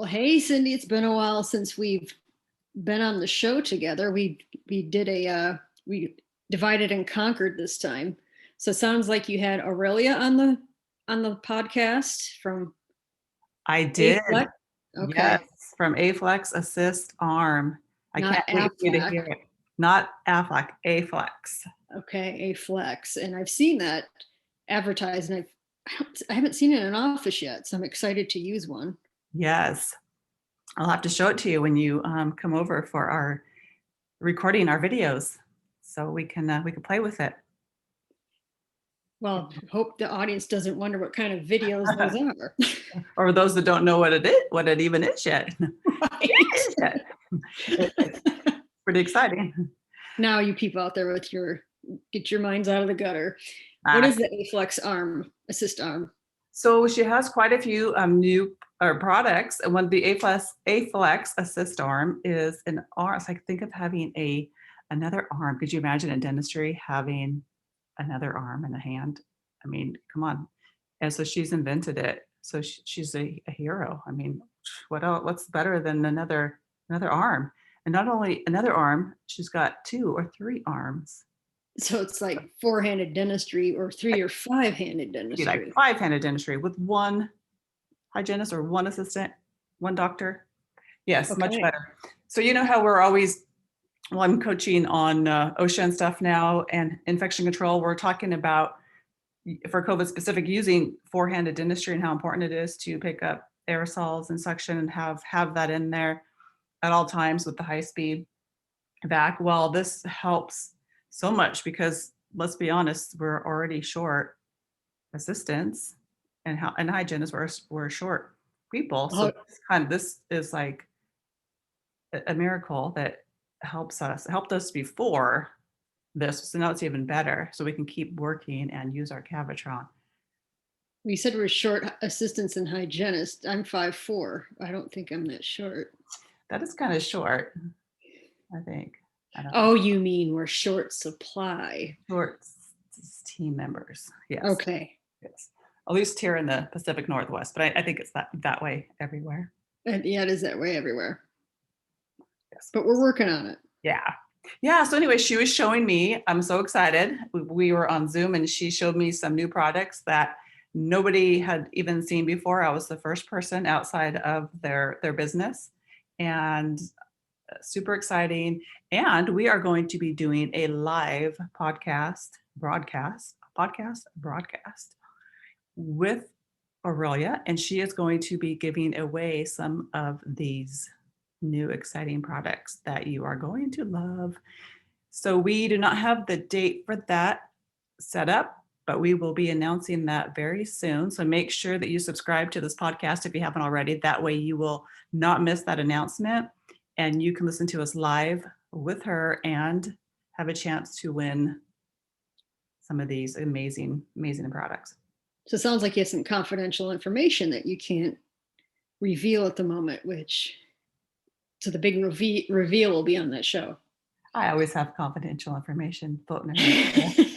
Hey Cindy, it's been a while since we've been on the show together. We did we divided and conquered this time. So it sounds like you had Aurelia on the podcast from I A did. Flex. Yes, Okay, from Aflex Assist Arm. I not can't wait for you to Aflac. hear it. Not Aflac, Aflex. Okay, A Flex, and I've seen that advertised, and I haven't seen it in office yet, so I'm excited to use one. Yes, I'll have to show it to you when you come over for our recording our videos, so we can play with it. Well, hope the audience doesn't wonder what kind of videos those are. Or those that don't know what it is, what it even is yet. Right. Is yet. It's pretty exciting. Now you people out there with get your minds out of the gutter. What Uh, is the Aflex arm, assist arm? So she has quite a few new products. And when the A Flex Assist Arm is an arm, it's like think of having another arm. Could you imagine in dentistry having another arm and a hand? I mean, come on. And so she's invented it. So she's a hero. I mean, what else? What's better than another arm? And not only another arm, she's got 2 or 3 arms. So it's like four-handed dentistry or three or five-handed Be like dentistry. 5-handed dentistry with one hygienist or one assistant, one doctor. Yes, much Okay. better. So you know how we're always, well, I'm coaching on OSHA and stuff now and infection control. We're talking about for COVID specific using 4-handed dentistry and how important it is to pick up aerosols and suction and have that in there at all times with the high speed vac. Well, this helps so much because let's be honest, we're already short assistants and hygienists were short people. So Oh, this is like a miracle that helped us before this. So now it's even better. So we can keep working and use our Cavitron. we said we're short assistants and hygienists. I'm 5'4". I don't think I'm that short. That is kind of short, I think. I don't know. Oh, you mean we're short supply? Short team members. Yes. Okay. Yes. At least here in the Pacific Northwest, but I think it's that way everywhere. And yeah, it is that way everywhere. Yes. But we're working on it. Yeah. Yeah. So anyway, she was showing me, I'm so excited. We were on Zoom and she showed me some new products that nobody had even seen before. I was the first person outside of their business and super exciting. And we are going to be doing a live broadcast with Aurelia, and she is going to be giving away some of these new exciting products that you are going to love. So we do not have the date for that set up, but we will be announcing that very soon. So make sure that you subscribe to this podcast if you haven't already. That way you will not miss that announcement and you can listen to us live with her and have a chance to win some of these amazing products. So it sounds like you have some confidential information that you can't reveal at the moment, so the big reveal will be on that show. I always have confidential information floating around.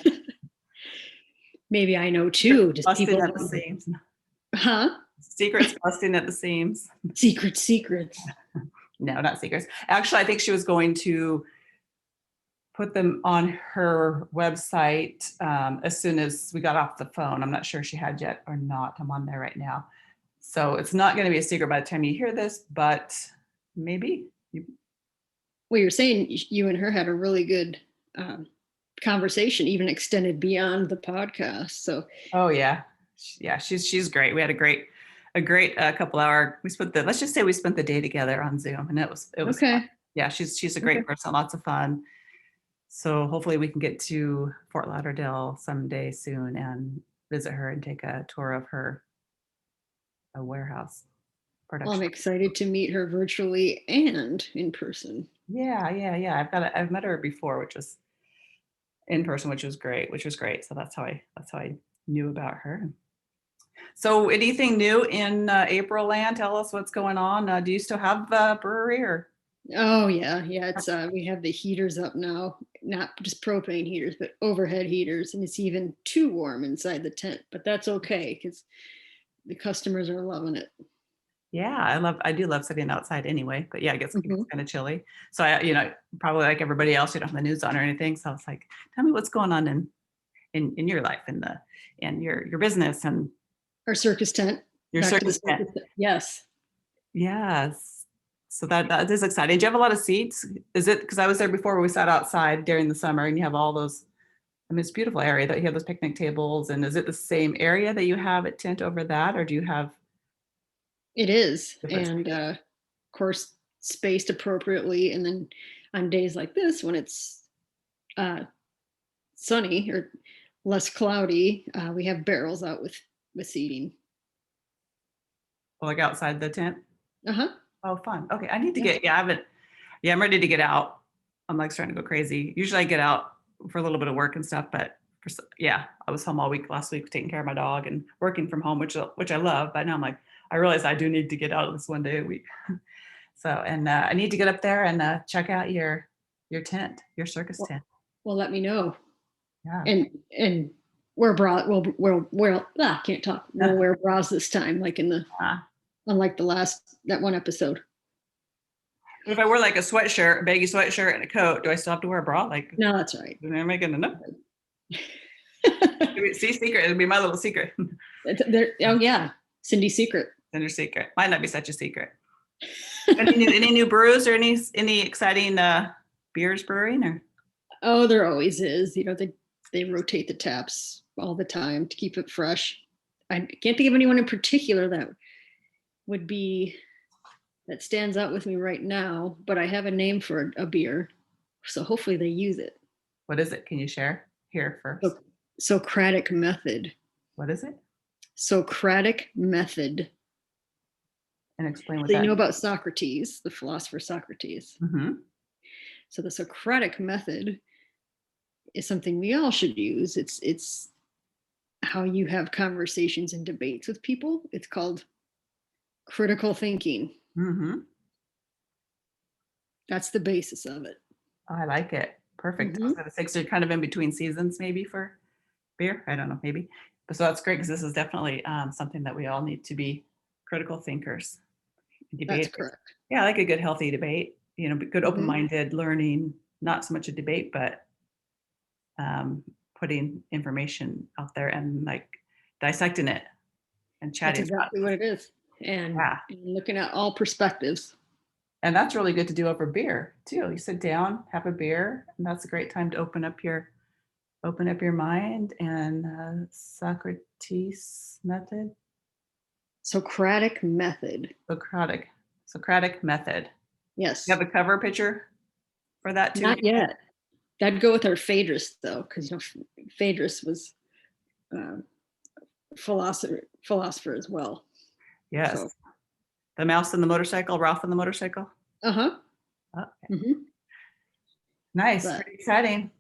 Maybe I know too. Just Busting people. at the seams. Huh? Secrets busting at the seams. Secrets. No, not secrets. Actually, I think she was going to put them on her website as soon as we got off the phone. I'm not sure she had yet or not. I'm on there right now. So it's not going to be a secret by the time you hear this, but maybe. Well, you're saying you and her had a really good conversation, even extended beyond the podcast. So. Oh yeah, she's great. We had a great couple hour. Let's just say we spent the day together on Zoom, and it was Okay. fun. Yeah, she's a great person. Lots of fun. So hopefully we can get to Fort Lauderdale someday soon and visit her and take a tour of her warehouse production. Well, I'm excited to meet her virtually and in person. Yeah. I've met her before, which was in person, which was great. So that's how I knew about her. So anything new in April land? Tell us what's going on. Do you still have a brewery or? Oh yeah. It's we have the heaters up now, not just propane heaters, but overhead heaters, and it's even too warm inside the tent, but that's okay because the customers are loving it. Yeah, I do love sitting outside anyway, but yeah, it gets Mhm. kind of chilly. So probably like everybody else, you don't have the news on or anything. So I was like, tell me what's going on in your life and your business and Our circus tent. your Back to the circus tent. circus tent. Yes. Yes. So that is exciting. Do you have a lot of seats? Is it because I was there before where we sat outside during the summer and you have all those, I mean, it's a beautiful area that you have those picnic tables. And is it the same area that you have at tent over that, or do you have It is. different And spaces? of course, spaced appropriately. And then on days like this, when it's uh, sunny or less cloudy, we have barrels out with seating. Like outside the tent? Uh-huh. Oh, fun. Okay. I need to Yeah. get, yeah, I haven't, yeah, I'm ready to get out. I'm like starting to go crazy. Usually I get out for a little bit of work and stuff, but yeah, I was home all week last week taking care of my dog and working from home, which I love. But now I'm like, I realize I do need to get out of this one day a week. So, and I need to get up there and check out your tent, your circus Well, tent. well, let me know. Yeah. And wear bra. Can't talk. We'll wear bras this time, like unlike the last that one episode. But if I wear like a sweatshirt, a baggy sweatshirt, and a coat, do I still have to wear a bra? Like, No, that's right. am I gonna know? See, secret. It'll be my little secret. Oh yeah, Cindy's secret. Then your secret might not be such a secret. Any new brews or any exciting beers brewing or? Oh, there always is. They rotate the taps all the time to keep it fresh. I can't think of anyone in particular would be that stands out with me right now, but I have a name for a beer, so hopefully they use it. What is it? Can you share here first? Socratic method. What is it? Socratic method. And explain what So you that know means. about Socrates, the philosopher Socrates. Mm-hmm. So the Socratic method is something we all should use. It's how you have conversations and debates with people. It's called critical thinking. Mm-hmm. That's the basis of it. Oh, I like it. Perfect. I was Mm-hmm. gonna say, so you're kind of in between seasons maybe for beer. I don't know, maybe. But so that's great because this is definitely something that we all need to be critical thinkers, That's debaters. correct. Yeah, I like a good healthy debate. Good Mm-hmm. open-minded learning. Not so much a debate, but um, putting information out there and like dissecting it and That's chatting about exactly what it is. it. And Yeah. looking at all perspectives. And that's really good to do over beer too. You sit down, have a beer, and that's a great time to open up your mind. And Socrates method, Socratic method. Socratic method. You Yes. have a cover picture for that too. Not yet. That'd go with our Phaedrus though, because Phaedrus was uh, philosopher as well. Yes. So The mouse and the motorcycle, Ralph and the motorcycle. uh-huh. Okay. Mm-hmm. Nice. But Pretty exciting.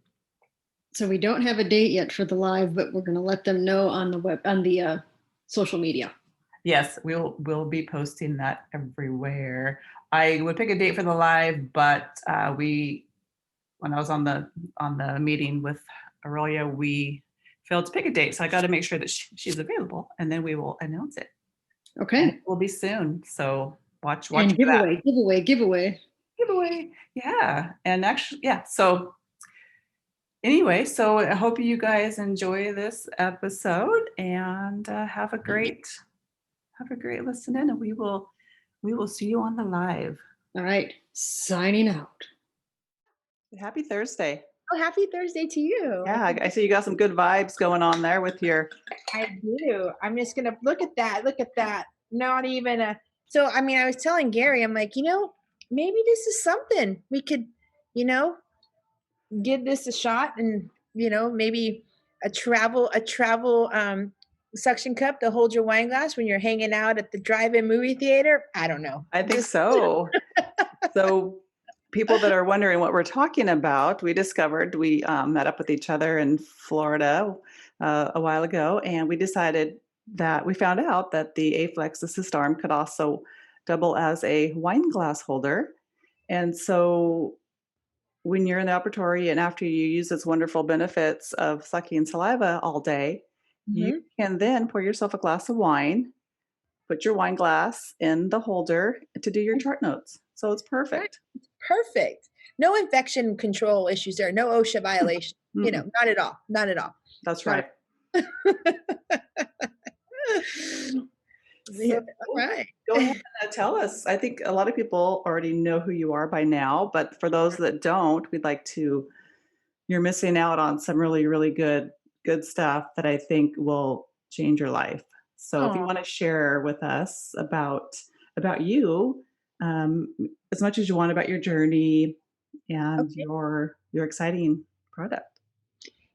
so we don't have a date yet for the live, but we're going to let them know on the social media. Yes, we'll be posting that everywhere. I would pick a date for the live, but when I was on the meeting with Aurelia, we failed to pick a date. So I got to make sure that she's available, and then we will announce it. And Okay. it will be soon. So watch for And that giveaway. giveaway. Yeah, and actually, yeah. So anyway, so I hope you guys enjoy this episode and have a great listen in, and we will see you on the live. All right. Signing out. Happy Thursday. Oh, happy Thursday to you. Yeah, I see you got some good vibes going on there with your. I do. I'm just gonna look at that. Look at that. Not even a. So I mean, I was telling Gary, I'm like, maybe this is something we could, you know, give this a shot, and maybe a travel suction cup to hold your wine glass when you're hanging out at the drive-in movie theater. I don't know. I think so. So people that are wondering what we're talking about, we discovered we met up with each other in Florida a while ago, and we decided that we found out that the Aflex assist arm could also double as a wine glass holder. And so when you're in the operatory and after you use its wonderful benefits of sucking saliva all day, you Mhm. can then pour yourself a glass of wine put your wine glass in the holder to do your chart notes. So it's Right. perfect. Perfect. No infection control issues there. No OSHA violation. Mm-mm. Not at all. Not at all. That's Not right. Yeah, So all right. go ahead and tell us. I think a lot of people already know who you are by now, but for those that don't, we'd like to, you're missing out on some really, really good stuff that I think will change your life. So if you Oh, want to share with us about you, as much as you want about your journey and okay. your exciting product.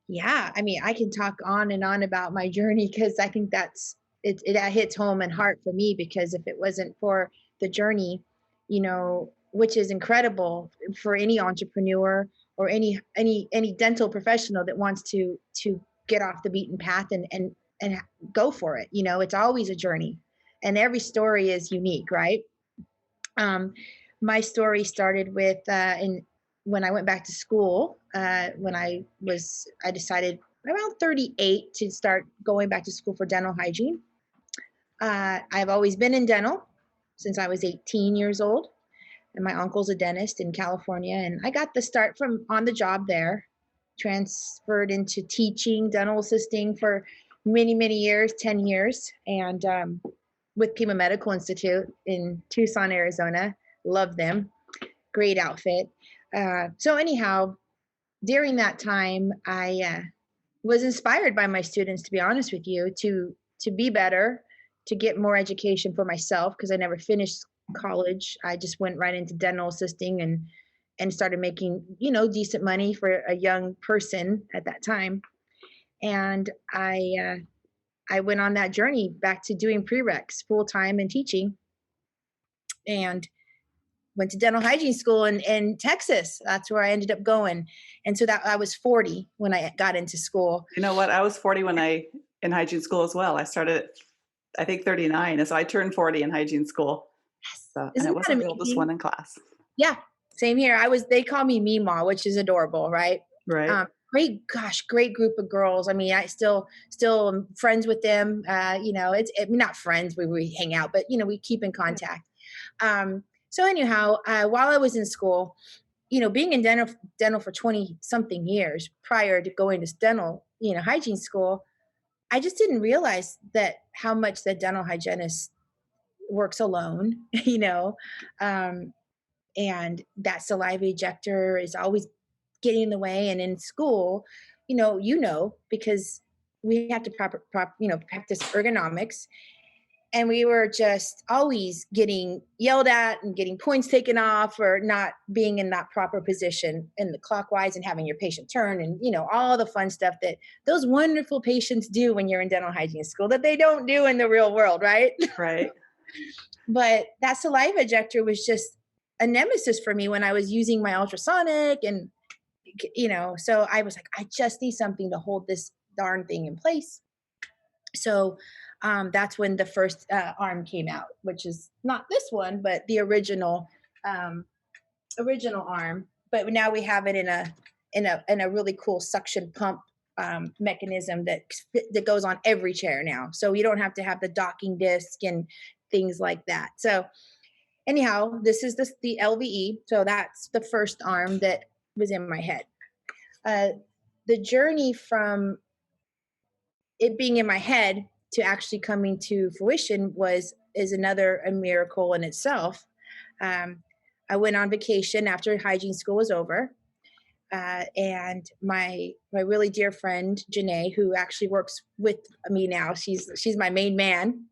Yeah. I mean, I can talk on and on about my journey because I think it hits home and heart for me because if it wasn't for the journey, which is incredible for any entrepreneur or any dental professional that wants to get off the beaten path and go for it. It's always a journey and every story is unique, right? Um, my story started with in when I went back to school. When I decided around 38 to start going back to school for dental hygiene. I've always been in dental since I was 18 years old, and my uncle's a dentist in California, and I got the start from on the job there. Transferred into teaching dental assisting for many years, 10 years, and with Pima Medical Institute in Tucson, Arizona. Love them. Great outfit. So anyhow, during that time, I was inspired by my students, to be honest with you, to be better, to get more education for myself because I never finished college. I just went right into dental assisting and started making decent money for a young person at that time. And I went on that journey back to doing prereqs full time and teaching, and went to dental hygiene school in Texas. That's where I ended up going. And so that I was 40 when I got into school. You know what? I was 40 when in hygiene school as well. I started at, I think 39. And so I turned 40 in hygiene school. So, and I Isn't that wasn't the oldest amazing? one in class. Yeah, same here. They call me Meemaw, which is adorable, right? Right. Great group of girls. I mean, I still am friends with them. Not friends, we hang out, but we keep in contact. So anyhow, while I was in school, being in dental for 20 something years prior to going to dental, hygiene school, I just didn't realize that how much the dental hygienist works alone, um, and that saliva ejector is always getting in the way. And in school, because we have to practice ergonomics, and we were just always getting yelled at and getting points taken off or not being in that proper position in the clockwise and having your patient turn and all the fun stuff that those wonderful patients do when you're in dental hygiene school that they don't do in the real world, right? Right. But that saliva ejector was just a nemesis for me when I was using my ultrasonic and so I was like, I just need something to hold this darn thing in place. So that's when the first arm came out, which is not this one, but the original arm. But now we have it in a really cool suction pump mechanism that goes on every chair now. So you don't have to have the docking disc and things like that. So anyhow, this is the LVE. So that's the first arm that was in my head. The journey from it being in my head to actually coming to fruition is another a miracle in itself. I went on vacation after hygiene school was over, and my really dear friend Janae, who actually works with me now, she's my main man.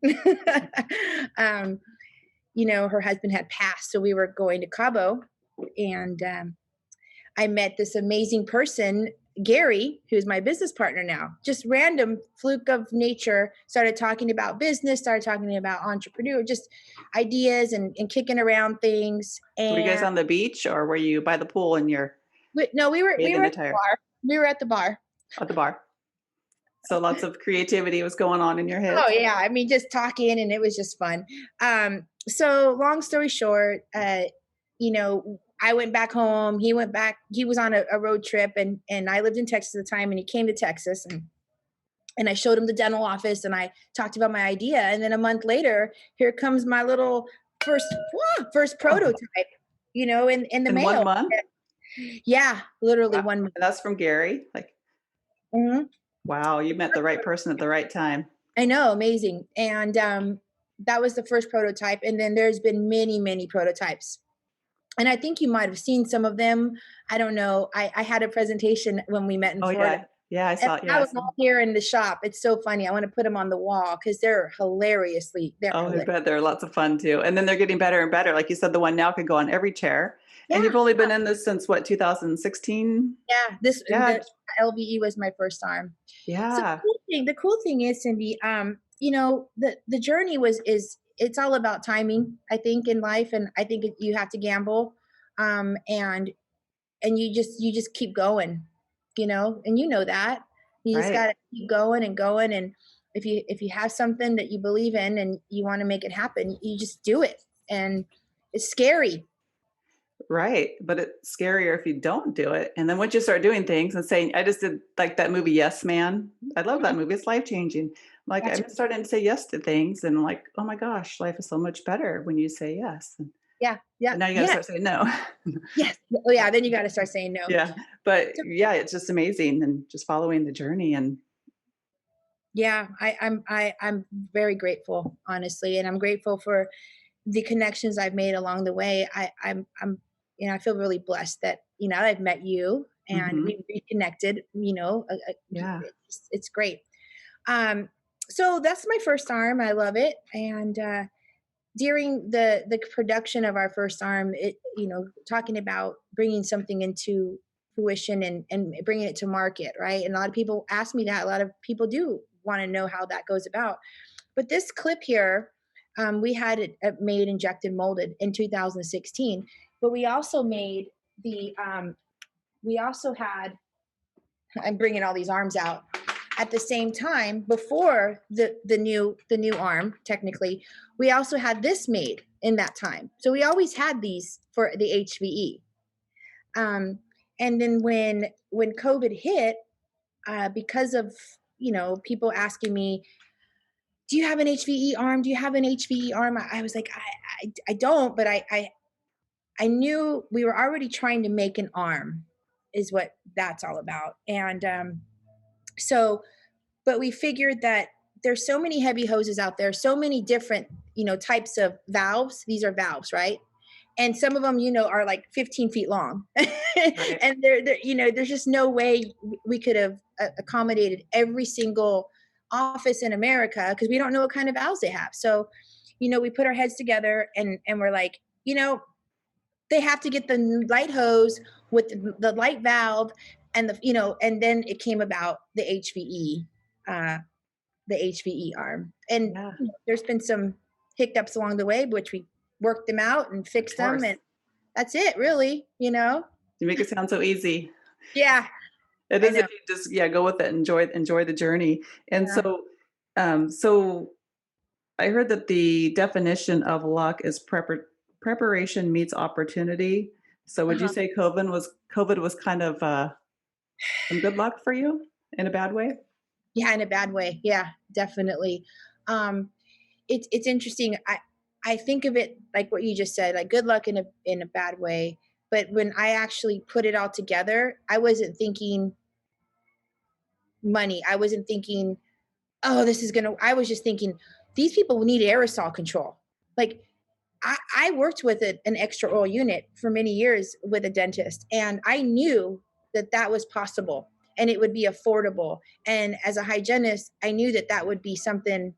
Her husband had passed, so we were going to Cabo, and I met this amazing person, Gary, who's my business partner now. Just random fluke of nature, started talking about business, started talking about entrepreneur, just ideas and kicking around things. Were you guys And on the beach or were you by the pool in your no, we were at the attire? bar. We were at the bar. At the bar. So lots of creativity was going on in your head. Oh yeah, I mean, just talking, and it was just fun. So long story short, I went back home. He went back. He was on a road trip, and I lived in Texas at the time, and he came to Texas, and And I showed him the dental office and I talked about my idea. And then a month later, here comes my little first Oh, prototype, in the in one mail. month? Yeah, literally Wow. 1 month. And that's from Gary. Like, Mhm. wow, you met the right person at the right time. I know, amazing. And that was the first prototype. And then there's been many, many prototypes. And I think you might have seen some of them. I don't know. I had a presentation when we met in Oh Florida. yeah. Yeah, I And saw. I Yeah. was all here in the shop. It's so funny. I want to put them on the wall because they're Oh, I hilarious. bet they're lots of fun too. And then they're getting better and better. Like you said, the one now could go on every chair. And Yeah, you've only been in this since what, 2016? yeah. Yeah. The LVE was my first arm. So Yeah. the cool thing is, Cindy, the journey it's all about timing, I think, in life, and I think you have to gamble, and you just keep going, and that you just got Right. to keep going and going, and if you have something that you believe in and you want to make it happen, you just do it, and it's scary. Right. But it's scarier if you don't do it. And then once you start doing things and saying, I just did like that movie, Yes Man. I love that Mhm. movie. It's life changing. Like That's I'm starting to say yes to things and like, oh my gosh, life is so much better when you say yes. Yeah, yeah, But now you got to yeah, start saying no. yes. Oh yeah, then you got to start saying no. Yeah. But So, yeah, it's just amazing and just following the journey. And yeah, I'm very grateful, honestly, and I'm grateful for the connections I've made along the way. I'm I feel really blessed that I've met you and mhm, we've reconnected. yeah, It's great. Um, so that's my first arm. I love it, and during the production of our first arm, talking about bringing something into fruition and bringing it to market, right? And a lot of people ask me that. A lot of people do want to know how that goes about. But this clip here, we had it made, injected, molded in 2016. But we also made we also had, I'm bringing all these arms out at the same time before the new arm. Technically, we also had this made in that time. So we always had these for the HVE. Um, and then when COVID hit, because of people asking me, do you have an HVE arm? Do you have an HVE arm? I was like, I don't, but I knew we were already trying to make an arm, is what that's all about. And so, but we figured that there's so many heavy hoses out there, so many different types of valves. These are valves, right? And some of them are like 15 feet long. right, And there's just no way we could have accommodated every single office in America because we don't know what kind of valves they have. So we put our heads together and we're like, they have to get the light hose with the light valve, and and then it came about uh the HVE arm. And yeah, there's been some hiccups along the way, which we worked them out and of fixed them, course. and that's it, really. You make it sound so easy. Yeah, It I is know. if you just go with it, enjoy the journey. And Yeah. so I heard that the definition of luck is preparation meets opportunity. So would you Uh-huh. say COVID was kind of some good luck for you in a bad way? Yeah, in a bad way. Yeah, definitely. Um, it's interesting. I think of it like what you just said, like good luck in a bad way. But when I actually put it all together, I wasn't thinking money. I wasn't thinking, oh, I was just thinking, these people need aerosol control. Like I worked with an extra oral unit for many years with a dentist, and I knew that that was possible and it would be affordable. And as a hygienist, I knew that that would be something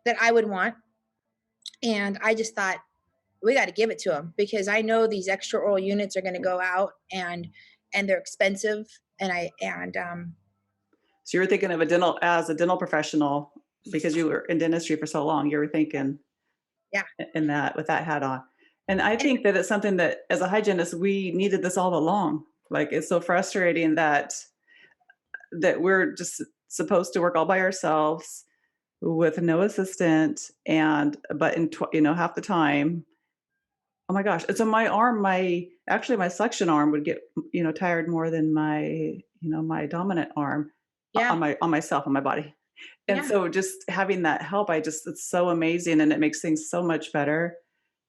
that I would want. And I just thought, we got to give it to them because I know these extra oral units are going to go out and they're expensive. And So you were thinking of as a dental professional because you were in dentistry for so long, you were thinking yeah. in that with that hat on. And I And think that it's something that as a hygienist, we needed this all along. Like it's so frustrating that we're just supposed to work all by ourselves with no assistant but in half the time, oh my gosh. And so my arm, my suction arm would get tired more than my dominant arm yeah, on myself, on my body. And Yeah. so just having that help, it's so amazing and it makes things so much better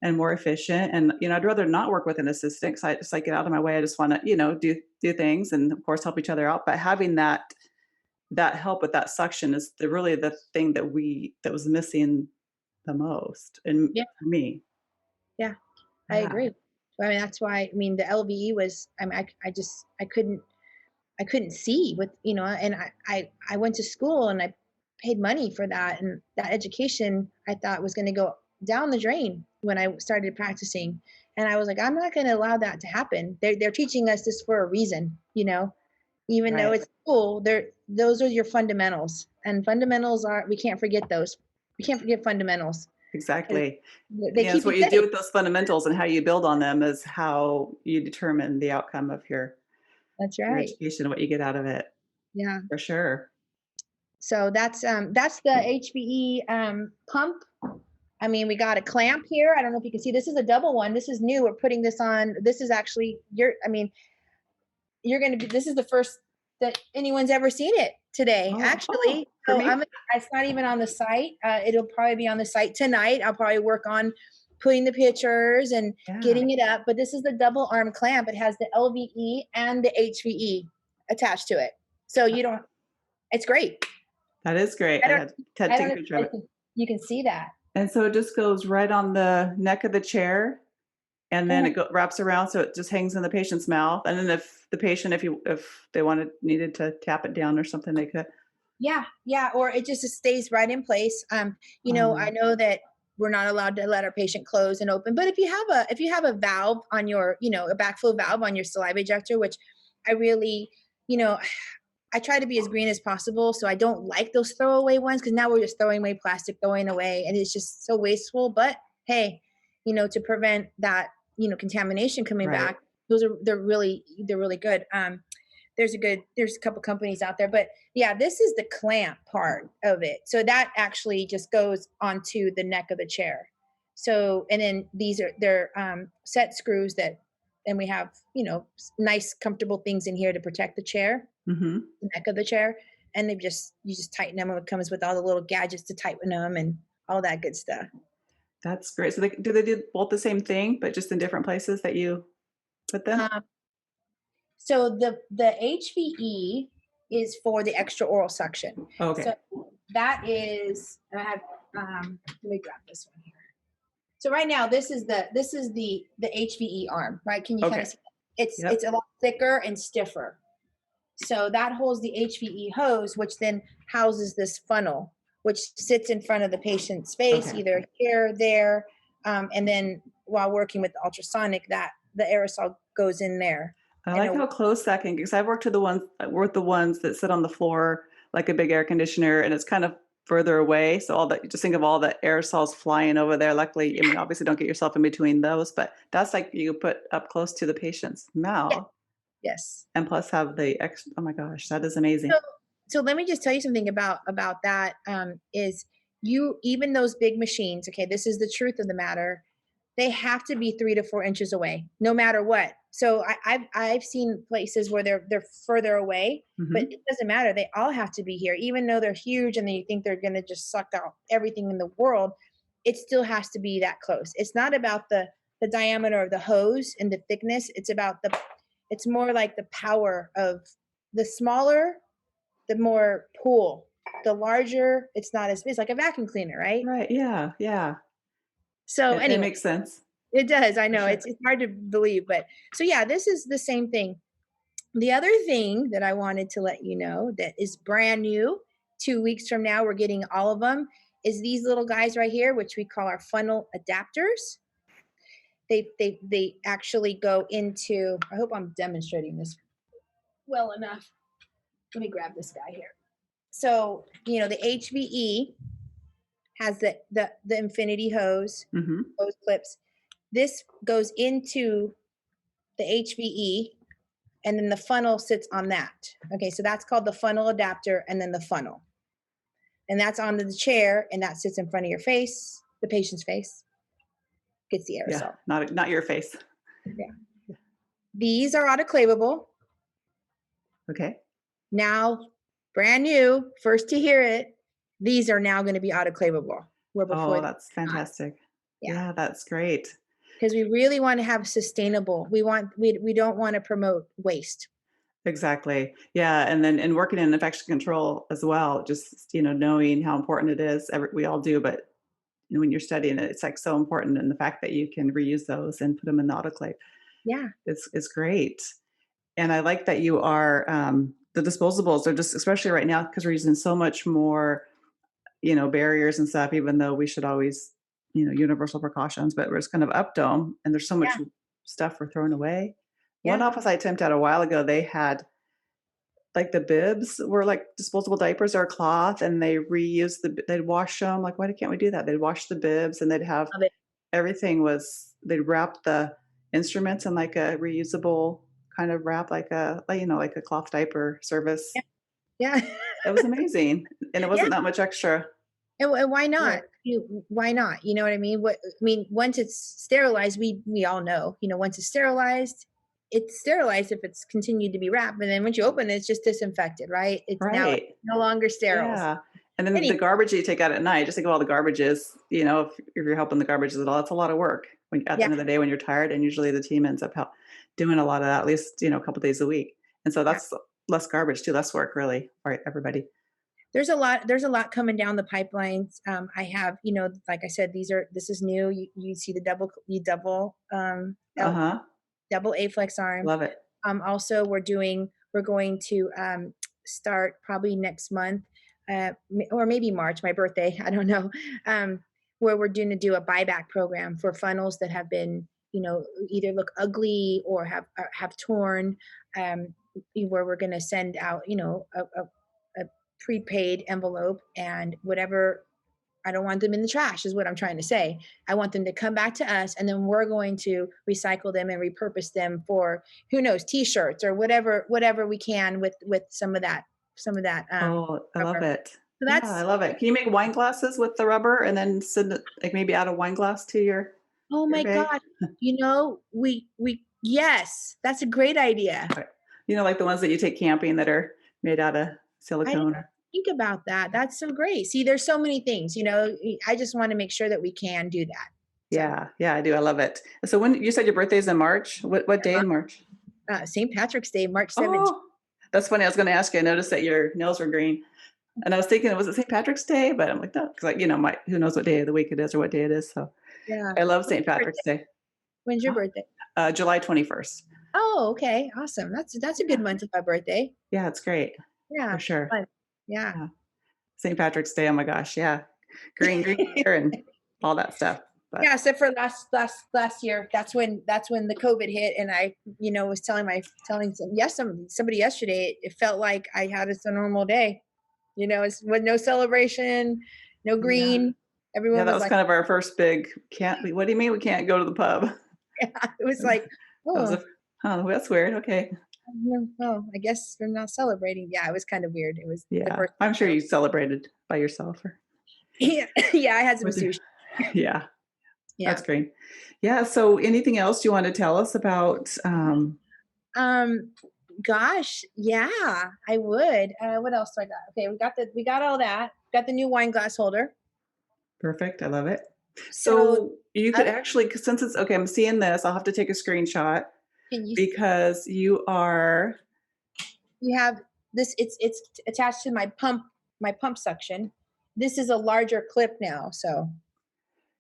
and more efficient. And, I'd rather not work with an assistant because I just like get out of my way. I just want to, do things and of course help each other out. But having that help with that suction is really the thing that was missing the most and Yeah. for me. Yeah. I Yeah. agree. I mean, that's why, I mean, the LVE was, I mean, I couldn't see with, and I went to school and I paid money for that. And that education I thought was going to go down the drain when I started practicing. And I was like, I'm not going to allow that to happen. They're teaching us this for a reason, even though Right. it's cool. Those are your fundamentals, and fundamentals we can't forget those. We can't forget fundamentals. 'Cause Exactly. they It's keep you what you do safe. with those fundamentals and how you build on them is how you determine the outcome of That's your right. education, what you get out of it, Yeah. for sure. So that's the HBE pump. I mean, we got a clamp here. I don't know if you can see. This is a double one. This is new. We're putting this on. This is actually you're going to be. This is the first that anyone's ever seen it today, Oh, actually. for So me? it's not even on the site. It'll probably be on the site tonight. I'll probably work on putting the pictures and Yeah, getting it up. But this is the double arm clamp. It has the LVE and the HVE attached to it. So you don't. It's great. that is great. I I don't. had to I take don't a know if picture of you it. guys you can see that. And so it just goes right on the neck of the chair, and then Mhm. it wraps around, so it just hangs in the patient's mouth. And then if the patient, if they needed to tap it down or something, they could. Yeah, yeah, or it just stays right in place. I Um, know that we're not allowed to let our patient close and open, but if you have a valve on your, a backflow valve on your saliva ejector, which I really, you know, I try to be as green as possible, so I don't like those throwaway ones because now we're just throwing away plastic, throwing away, and it's just so wasteful. But hey, to prevent that, contamination coming right. back, they're really good. There's a couple companies out there, but yeah, this is the clamp part of it. So that actually just goes onto the neck of the chair. So, and then they're set screws and we have, nice comfortable things in here to protect the chair, Hmm. the neck of the chair. And you just tighten them, and it comes with all the little gadgets to tighten them and all that good stuff. That's great. So they do both the same thing, but just in different places that you put them? Um, So the HVE is for the extra oral suction. So Okay. that is, I have, let me grab this one here. So right now, this is the HVE arm, right? Can you kind Okay. of see? It's Yep. a lot thicker and stiffer. So that holds the HVE hose, which then houses this funnel, which sits in front of the patient's face, Okay. either here, there, and then while working with the ultrasonic, that the aerosol goes in there. I And like how close that can, because I've worked with the ones that sit on the floor like a big air conditioner, and it's kind of further away. So just think of all the aerosols flying over there. Luckily, I mean, obviously, don't get yourself in between those, but that's like you put up close to the patient's yeah, mouth, yes. and plus have the extra. Oh my gosh, that is amazing. So, so let me just tell you something about that. Is you even those big machines? Okay, this is the truth of the matter. They have to be 3 to 4 inches away, no matter what. So I've seen places where they're further away, but Hmm. it doesn't matter. They all have to be here, even though they're huge and you think they're going to just suck out everything in the world. It still has to be that close. It's not about the diameter of the hose and the thickness. It's more like the power of the smaller, the more pull. The larger, it's not as, it's like a vacuum cleaner, right? Right? Yeah, yeah. So It anyway, makes sense it does. I for know sure. it's hard to believe, but so yeah, this is the same thing. The other thing that I wanted to let you know that is brand new, 2 weeks from now, we're getting all of them, is these little guys right here, which we call our funnel adapters. They actually go into, I hope I'm demonstrating this well enough. Let me grab this guy here. So, the HVE has the infinity hose, Hmm. hose clips. This goes into the HVE, and then the funnel sits on that. Okay, so that's called the funnel adapter, and then the funnel. And that's on the chair, and that sits in front of your face, the patient's face, gets the Yeah, aerosol. not your face. Yeah. These are autoclavable. Okay. Now, brand new, first to hear it. these are now going to be autoclavable. Where before Oh, they that's were not. fantastic. Yeah. Yeah, that's great. Because we really want to have sustainable. We don't want to promote waste. Exactly. Yeah, and then and working in infection control as well, just, knowing how important it is. We all do, but when you're studying it, it's like so important. And the fact that you can reuse those and put them in the autoclave Yeah. is great. And I like that you are the disposables are just, especially right now, because we're using so much more, barriers and stuff, even though we should always, universal precautions, but we're just kind of updome and there's so much Yeah. stuff we're throwing away. One Yeah. office I temped out a while ago, they had like the bibs were like disposable diapers or cloth, and they'd wash them. Like, why can't we do that? They'd wash the bibs and they'd have Love it. everything they'd wrap the instruments in like a reusable kind of wrap, like a cloth diaper service. Yeah. Yeah. It was amazing. And it Yeah. wasn't that much extra And why not? work. Why not? You know what I mean? Once it's sterilized, we all know, once it's sterilized if it's continued to be wrapped. And then once you open it, it's just disinfected, right? It's now Right. no longer sterile. Yeah. And then Anyway, the garbage you take out at night, just think of all the garbages, if you're helping the garbages at all, that's a lot of work at the yeah, end of the day when you're tired. And usually the team ends up doing a lot of that, at least, a couple days a week. And so that's less garbage too, less work really for everybody. there's a lot coming down the pipelines. I have, like I said, this is new. You see the Uh-huh. double A flex arm. Love it. Also we're going to start probably next month, or maybe March, my birthday, I don't know, where we're going to do a buyback program for funnels that have been, either look ugly or have torn, where we're going to send out, a prepaid envelope and whatever. I don't want them in the trash is what I'm trying to say. I want them to come back to us, and then we're going to recycle them and repurpose them for, who knows, t-shirts or whatever we can with some of that Oh, I love rubber. it. So Yeah, I love it. Can you make wine glasses with the rubber and then send it, like maybe add a wine glass to your oh my bag? God, we yes, that's a great idea. Right. Like the ones that you take camping that are made out of I silicone. didn't think about that. That's so great. See, there's so many things, I just want to make sure that we can do that. So, Yeah, I do. I love it. So when you said your birthday's in March, what day in March? St. Patrick's Day, March 17th. Oh, that's funny. I was going to ask you. I noticed that your nails were green, and I was thinking, was it St. Patrick's Day? But I'm like, no, because who knows what day of the week it is or what day it is. So Yeah. I love St. Patrick's Day. When's your birthday? July 21st. Oh, okay. Awesome. That's a good month of my birthday. Yeah, it's great. Yeah. For sure. Fun. Yeah. Yeah. St. Patrick's Day. Oh my gosh. Yeah. Green hair and all that stuff. But Yeah. So for last year, that's when the COVID hit. And I, was telling somebody yesterday, it felt like I had a normal day, it's with no celebration, no green. Everyone yeah, that was was like, kind of our first big what do you mean we can't go to the pub? yeah, it was like, That's weird. Okay. oh, I guess we're not celebrating. Yeah. It was kind of weird. It was the Yeah. first. I'm sure you celebrated by yourself. Yeah. Yeah. I had some sushi. Yeah. Yeah. That's great. Yeah. So anything else you want to tell us about? Gosh, yeah, I would. What else do I got? Okay, we got all that. Got the new wine glass holder. Perfect. I love it. So So you could actually, 'cause since it's okay, I'm seeing this, I'll have to take a screenshot can you because you have this? It's attached to my pump suction. This is a larger clip now. So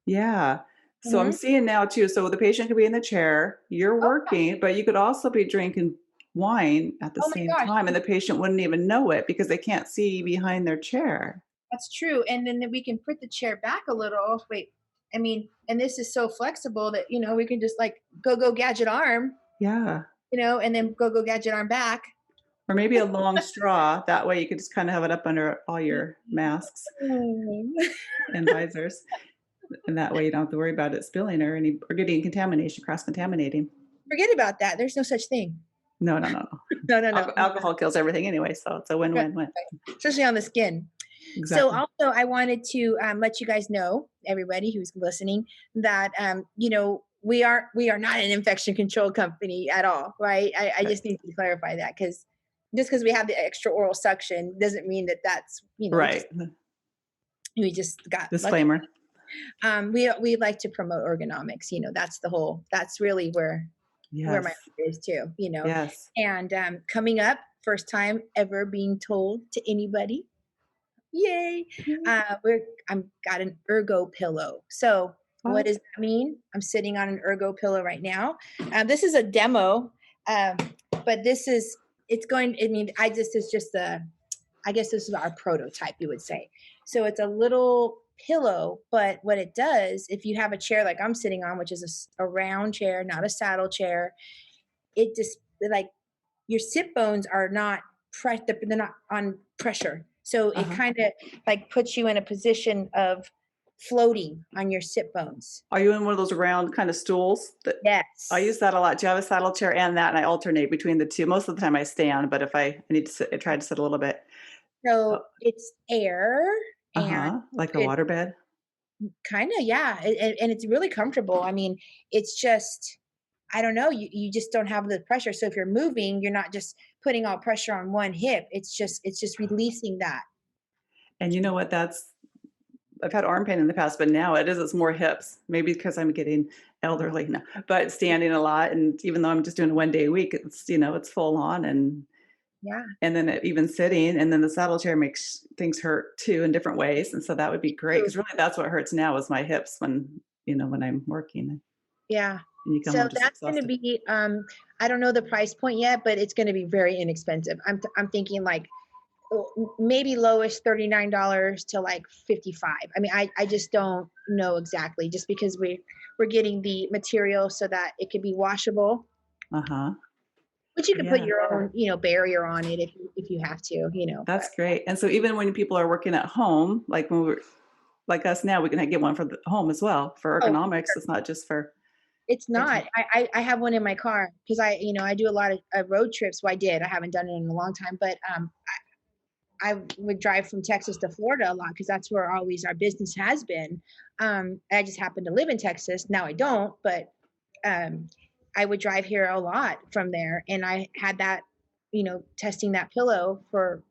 yeah. So I'm Mhm. seeing now too. So the patient could be in the chair, you're Oh, working, but you could also be drinking wine at the oh my same gosh, time, and the patient wouldn't even know it because they can't see behind their chair. that's true. And then we can put the chair back a little. Oh, wait, I mean, and this is so flexible that we can just like go gadget arm, Yeah. and then go gadget arm back. Or maybe a long straw. That way you could just kind of have it up under all your masks and visors. And that way you don't have to worry about it spilling or getting contamination, cross-contaminating. Forget about that. There's no such thing. No. No. Alcohol kills everything anyway, so it's a win-win-win. Especially on the skin. Exactly. So also I wanted to let you guys know, everybody who's listening, that we are not an infection control company at all, right? I just need to clarify that, because just because we have the extra oral suction doesn't mean that that's Right. We just got lucky. Disclaimer. We like to promote ergonomics. That's really where my Yes. heart is too. Yes. And coming up, first time ever being told to anybody, yay! I'm got an ergo pillow. So what does that mean? I'm sitting on an ergo pillow right now. This is a demo, but it's going. I mean, I guess this is our prototype, you would say. So it's a little pillow, but what it does, if you have a chair like I'm sitting on, which is a round chair, not a saddle chair, it just like your sit bones are not they're not on pressure. So it kind of like puts you in a position of floating on your sit bones. Are you in one of those round kind of stools? Yes. I use that a lot. Do you have a saddle chair and that? And I alternate between the two. Most of the time I stand, but if I need to sit, I try to sit a little bit. So it's air and like a waterbed. Kind of, yeah. And it's really comfortable. I mean, it's just, I don't know, you just don't have the pressure. So if you're moving, you're not just putting all pressure on one hip. It's just releasing that. And you know what? I've had arm pain in the past, but now it's more hips. Maybe because I'm getting elderly now, but standing a lot. And even though I'm just doing 1 day a week, it's full on. And yeah. And then even sitting, and then the saddle chair makes things hurt too in different ways. And so that would be great, because really that's what hurts now is my hips when I'm working. Yeah. And you come So home just that's going to be, I don't know the price point yet, but it's going to be very inexpensive. I'm thinking like maybe lowest $39 to like $55. I mean, I just don't know exactly, just because we're getting the material so that it could be washable. But you can put your own, barrier on it if you have to, That's great. And so even when people are working at home, like when we're like us now, we can get one for the home as well for ergonomics. It's not just for. It's not. I have one in my car because I do a lot of road trips. Well, I haven't done it in a long time, but I would drive from Texas to Florida a lot because that's where always our business has been. I just happen to live in Texas. Now I don't, but I would drive here a lot from there. And I had that, testing that pillow for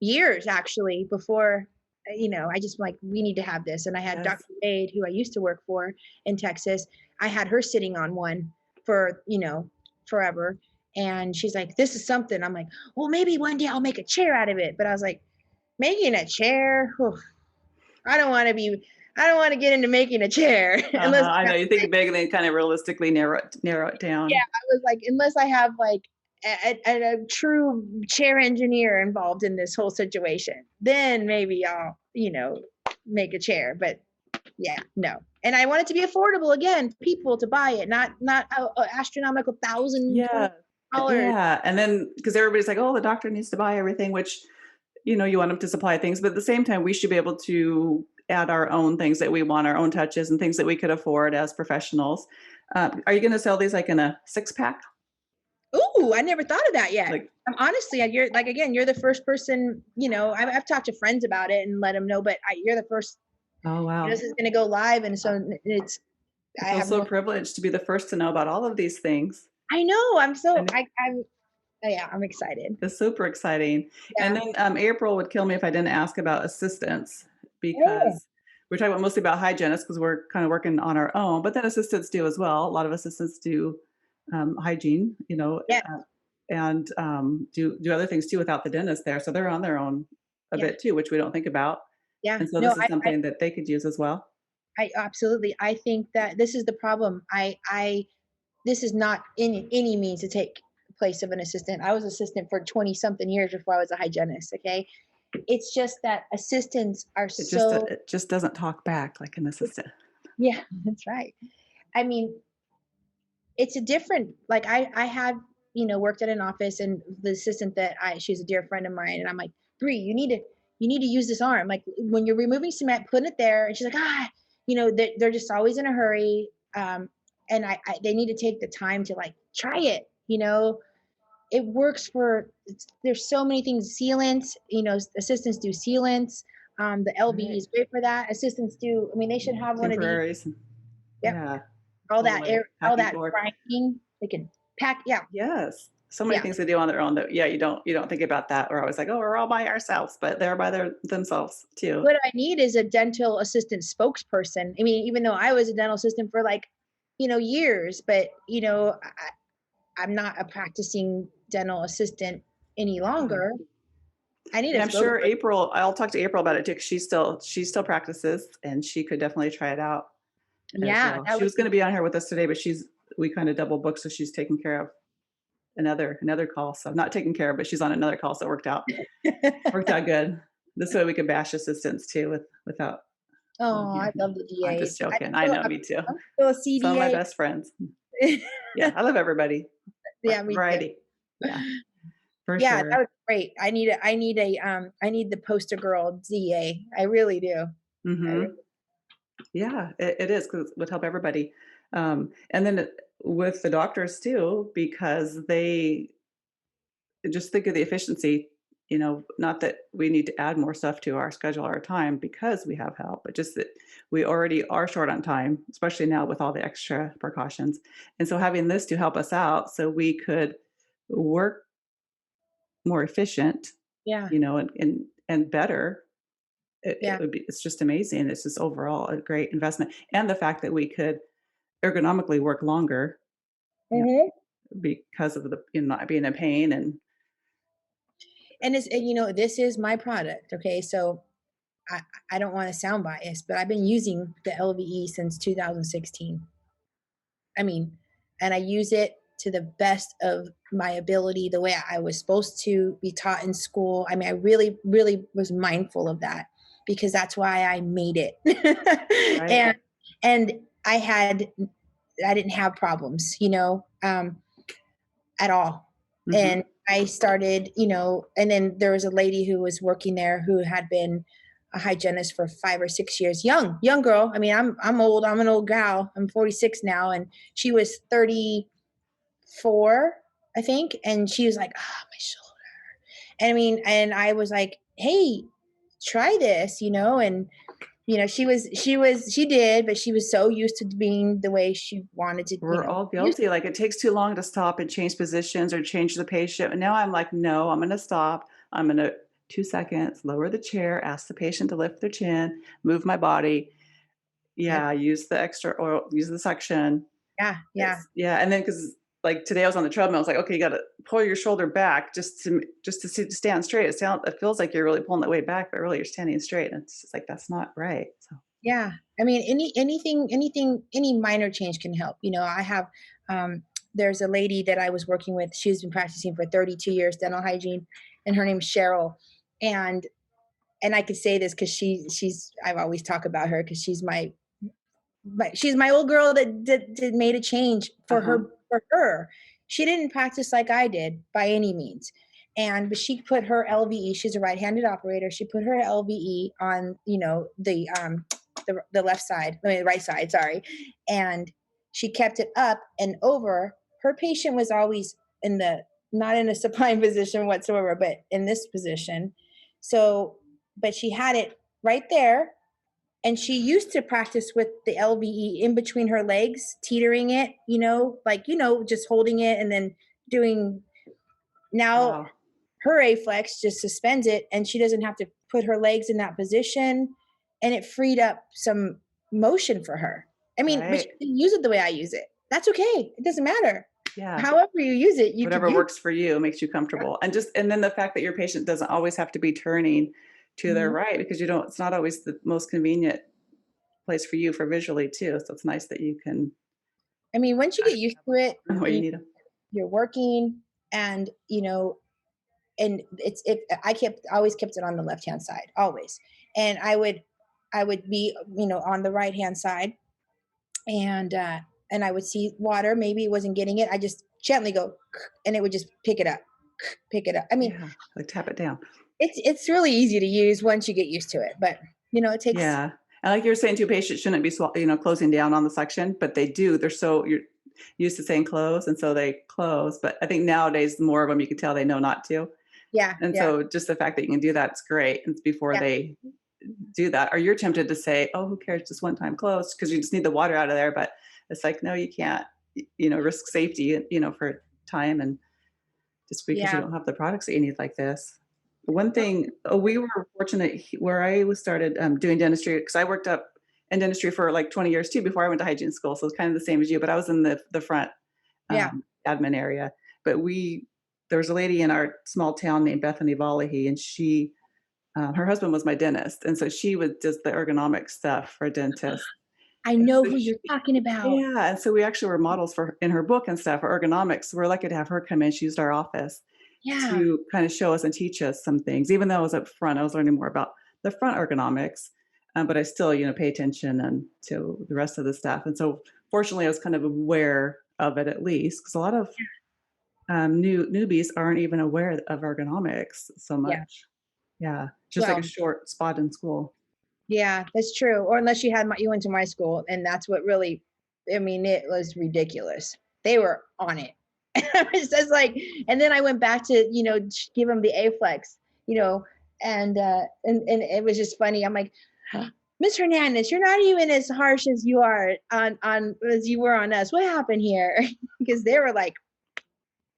years actually before, I just like, we need to have this. And I had Dr. Wade, who I used to work for in Texas. I had her sitting on one for, forever. And she's like, this is something. I'm like, well, maybe one day I'll make a chair out of it. But I was like, making a chair? Whew, I don't want to get into making a chair. Unless I know you think big and then kind of realistically narrow it down. Yeah, I was like, unless I have like a true chair engineer involved in this whole situation, then maybe I'll, make a chair. But yeah, no. And I want it to be affordable again, people to buy it, not astronomical $1,000. Yeah. And then because everybody's like, oh, the doctor needs to buy everything, which, you want them to supply things. But at the same time, we should be able to add our own things that we want, our own touches and things that we could afford as professionals. Are you going to sell these like in a 6-pack? Ooh, I never thought of that yet. Honestly, you're the first person, I've talked to friends about it and let them know, but you're the first. Oh, wow. This is going to go live. And so I feel so privileged to be the first to know about all of these things. I know. I'm excited. It's super exciting. Yeah. And then April would kill me if I didn't ask about assistants, because we're talking mostly about hygienists because we're kind of working on our own, but then assistants do as well. A lot of assistants do hygiene, and do other things too without the dentist there. So they're on their own a bit too, which we don't think about. Yeah. And so this is something that they could use as well. Absolutely. I think that this is the problem. This is not in any means to take place of an assistant. I was assistant for 20 something years before I was a hygienist. Okay. It's just that assistants are it just doesn't talk back like an assistant. Yeah, that's right. I mean, it's a different, like I had, worked at an office, and the assistant she's a dear friend of mine. And I'm like, Bree, you need to use this arm. Like when you're removing cement, put it there. And she's like, they're just always in a hurry. And they need to take the time to like try it. It works there's so many things. Sealants, assistants do sealants. The LB is great for that. Assistants do. I mean, they should have one of these. Yep. Yeah. All that grinding, they can pack. Yeah. Yes. so many Yeah. things they do on their own that, you don't think about that. We're always like, oh, we're all by ourselves, but they're by themselves too. What I need is a dental assistant spokesperson. I mean, even though I was a dental assistant for like, years, but I'm not a practicing dental assistant any longer. I need And a I'm sure spokesperson. I'll talk to April about it too, 'cause she still practices and she could definitely try it out as Yeah, well. that She would was going to be on here with us today, but we kind of double booked, so she's taking care of another call. So not taking care of, but she's on another call, so it worked out good. This way we could bash assistants too without Oh, on I here. love the I'm DAs. just joking. I know, me too. I'm still a Some of my CDA. best friends. Yeah, I love everybody. Yeah, me too. Variety. Yeah, for Yeah, sure. that was great. I need the poster girl DA. I really do. Hmm. Yeah, it is, because it would help everybody. And then with the doctors too, because they just think of the efficiency, not that we need to add more stuff to our schedule, our time, because we have help, but just that we already are short on time, especially now with all the extra precautions. And so having this to help us out so we could work more efficient, Yeah, and better, yeah. it's just amazing. It's just overall a great investment. And the fact that we could ergonomically work longer, you know, Hmm. because of the, not being in pain and And this is my product. Okay, so I I don't want to sound biased, but I've been using the LVE since 2016. I mean, and I use it to the best of my ability, the way I was supposed to be taught in school. I mean, I really, really was mindful of that because that's why I made it. right. And I didn't have problems, at all. Hmm. And I started, and then there was a lady who was working there who had been a hygienist for 5 or 6 years. Young girl. I mean, I'm old. I'm an old gal. I'm 46 now, and she was 34, I think. And she was like, "Ah, my shoulder." And I mean, and I was like, "Hey, try this," and she did, but she was so used to being the way she wanted to, We're all use guilty. Like, it takes too long to stop and change positions or change the patient. And now I'm like, no, I'm going to stop. I'm going to 2 seconds, lower the chair, ask the patient to lift their chin, move my body. Yep. Yeah, use the extra oil, use the suction. Yeah, yeah. Yeah. And then, because like today I was on the treadmill, I was like, okay, you got to pull your shoulder back to stand straight. It feels like you're really pulling that weight back, but really you're standing straight. And it's just like, that's not right. So, Yeah. I mean, any minor change can help. I have, there's a lady that I was working with. She's been practicing for 32 years, dental hygiene, and her name's Cheryl. And, and I could say this because I've always talk about her because she's my old girl that made a change for uh-huh. her. She didn't practice like I did by any means. But she put her LVE, she's a right-handed operator. She put her LVE on, the left side, I mean, the right side, sorry. And she kept it up and over. Her patient was always not in a supine position whatsoever, but in this position. So, but she had it right there, and she used to practice with the LVE in between her legs, teetering it, just holding it and then doing. Now Wow. her Aflex just suspends it, and she doesn't have to put her legs in that position, and it freed up some motion for her. I mean, but she Right. didn't use it the way I use it. That's okay. It doesn't matter. Yeah. However you use it, you could Whatever use. works for you makes you comfortable. And then the fact that your patient doesn't always have to be turning to their Mhm. right, because it's not always the most convenient place for you for visually too. So it's nice that you can I mean, once you get used to it, turn the way and you need them. you're working, and and I always kept it on the left hand side, always. And I would be, on the right hand side, and I would see water, maybe it wasn't getting it. I just gently go, and it would just pick it up, pick it up. I mean, Yeah, like tap it down. it's really easy to use once you get used to it, but it takes. Yeah. And like you're saying too, patients shouldn't be closing down on the suction, but they do. You're used to saying close, and so they close. But I think nowadays more of them, you can tell they know not to. Yeah, And yeah, so just the fact that you can do that, it's great. It's before yeah. they do that. Or you're tempted to say, oh, who cares? Just one time close, because you just need the water out of there. But it's like, no, you can't, risk safety, for time. And just because you Yeah. don't have the products that you need like this. One thing, we were fortunate where I was started doing dentistry, because I worked up in dentistry for like 20 years too before I went to hygiene school. So it's kind of the same as you, but I was in the front Yeah. admin area. But there was a lady in our small town named Bethany Valley, and she, her husband was my dentist. And so she was just the ergonomic stuff for dentists. I And know so who you're talking about. yeah. And so we actually were models for in her book and stuff for ergonomics. We're lucky to have her come in. She used our office Yeah. to kind of show us and teach us some things. Even though I was up front, I was learning more about the front ergonomics, but I still, pay attention and to the rest of the stuff. And so fortunately, I was kind of aware of it at least, because a lot of newbies aren't even aware of ergonomics so Yeah. much. Yeah. Just like Well, a short spot in school. yeah, that's true. Or unless you went to my school, and that's what really, I mean, it was ridiculous. They were on it. It's just like, and then I went back to, give them the A-flex, and it was just funny. I'm like, Miss Hernandez, you're not even as harsh as you are on as you were on us. What happened here? Because they were like,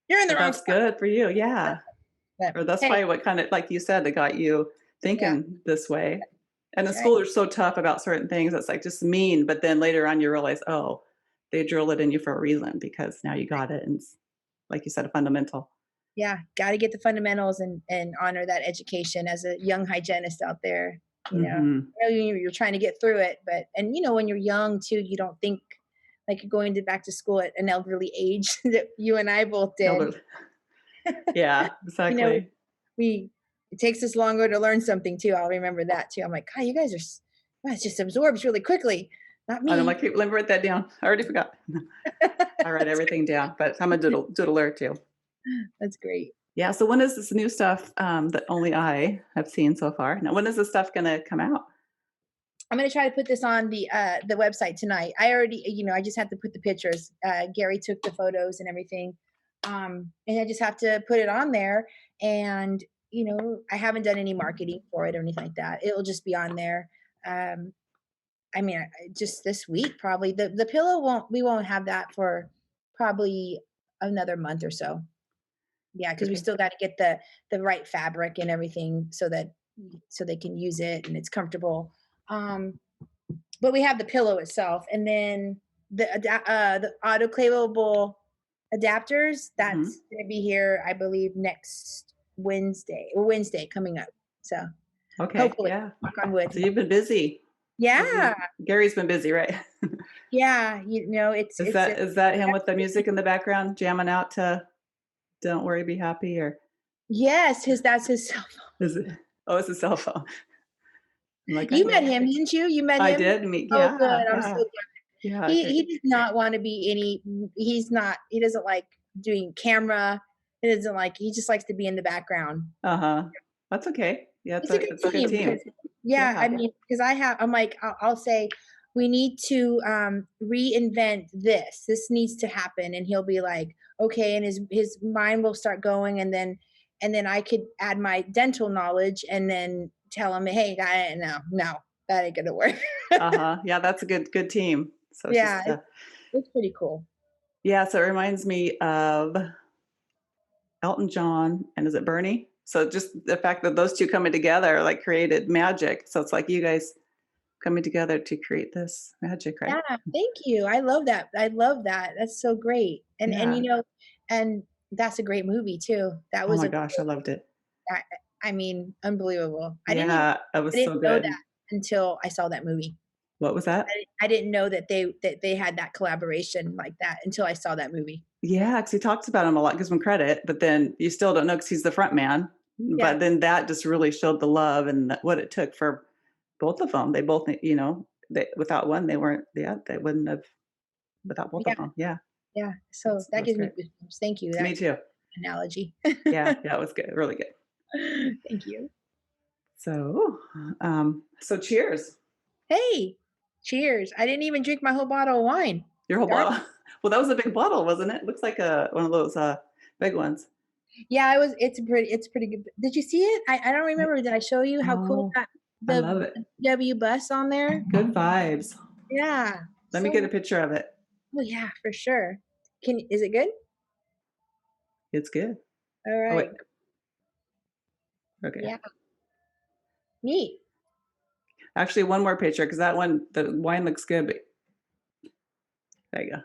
you're in the But wrong that's spot. good for you. Yeah. But, Or that's hey, probably what kind of, like you said, that got you yeah, thinking this way. And in that's right. school, they're so tough about certain things. It's like just mean. But then later on, you realize, oh, they drill it in you for a reason, because now you got it. And it's, like you said, a fundamental. Yeah, got to get the fundamentals and honor that education as a young hygienist out there. Mm-hmm. I know you're trying to get through it, but when you're young too, you don't think like you're going back to school at an elderly age that you and I both did. Elderly. Yeah, exactly. It takes us longer to learn something too. I'll remember that too. I'm like, God, you guys it just absorbs really quickly. Not me. And I'm like, let me write that down. I already forgot. I write everything down, but I'm a doodler too. That's great. Yeah. So when is this new stuff that only I have seen so far? Now, when is this stuff going to come out? I'm going to try to put this on the website tonight. I already, I just have to put the pictures. Gary took the photos and everything. And I just have to put it on there. And, I haven't done any marketing for it or anything like that. It'll just be on there. Just this week, probably the pillow we won't have that for probably another month or so. Yeah. Cause we still got to get the right fabric and everything so they can use it and it's comfortable. But we have the pillow itself, and then the autoclavable adapters. That's going to be here, I believe, next Wednesday coming up. So Okay. hopefully, Yeah. knock on wood. So you've been busy. Yeah. Gary's been busy, right? Yeah. Is that him with the music in the background jamming out to "Don't Worry, Be Happy"? Or yes, that's his cell phone. is it? Oh, it's a cell phone. Like, You met him, didn't you? You met him. I did meet. Oh, Yeah. good. I'm so glad. Yeah. He does not want to be he doesn't like doing camera. He just likes to be in the background. That's okay. Yeah, It's a good team. Yeah, I mean, because I'm like, I'll say, we need to reinvent this. This needs to happen, and he'll be like, okay, and his mind will start going, and then I could add my dental knowledge, and then tell him, hey, no, that ain't gonna work. Yeah, that's a good team. So yeah, it's pretty cool. Yeah, so it reminds me of Elton John, and is it Bernie? So just the fact that those two coming together like created magic. So it's like you guys coming together to create this magic, right? Yeah, thank you. I love that. That's so great. And and that's a great movie too. That was oh my gosh, I loved it. I mean, unbelievable. It was so know good. that until I saw that movie. What was that? I didn't know that they had that collaboration like that until I saw that movie. Yeah, because he talks about him a lot, gives him credit, but then you still don't know because he's the front man. Yeah. But then that just really showed the love and what it took for both of them. They both, without one, they wouldn't have, without both of them. Yeah. Yeah. So that gives me goosebumps. Thank you. Me too. Analogy. Yeah, it was good. Really good. Thank you. So, cheers. Hey, cheers. I didn't even drink my whole bottle of wine. Your whole bottle? Well, that was a big bottle, wasn't it? Looks like one of those big ones. Yeah, it's pretty good. Did you see it? I don't remember. Did I show you how cool I love it. W bus on there? Good vibes. Yeah. Let me get a picture of it. Oh yeah, for sure. Is it good? It's good. All Oh, wait. right. Okay. Yeah. Neat. Actually, one more picture because that one, the wine looks good. But there you go.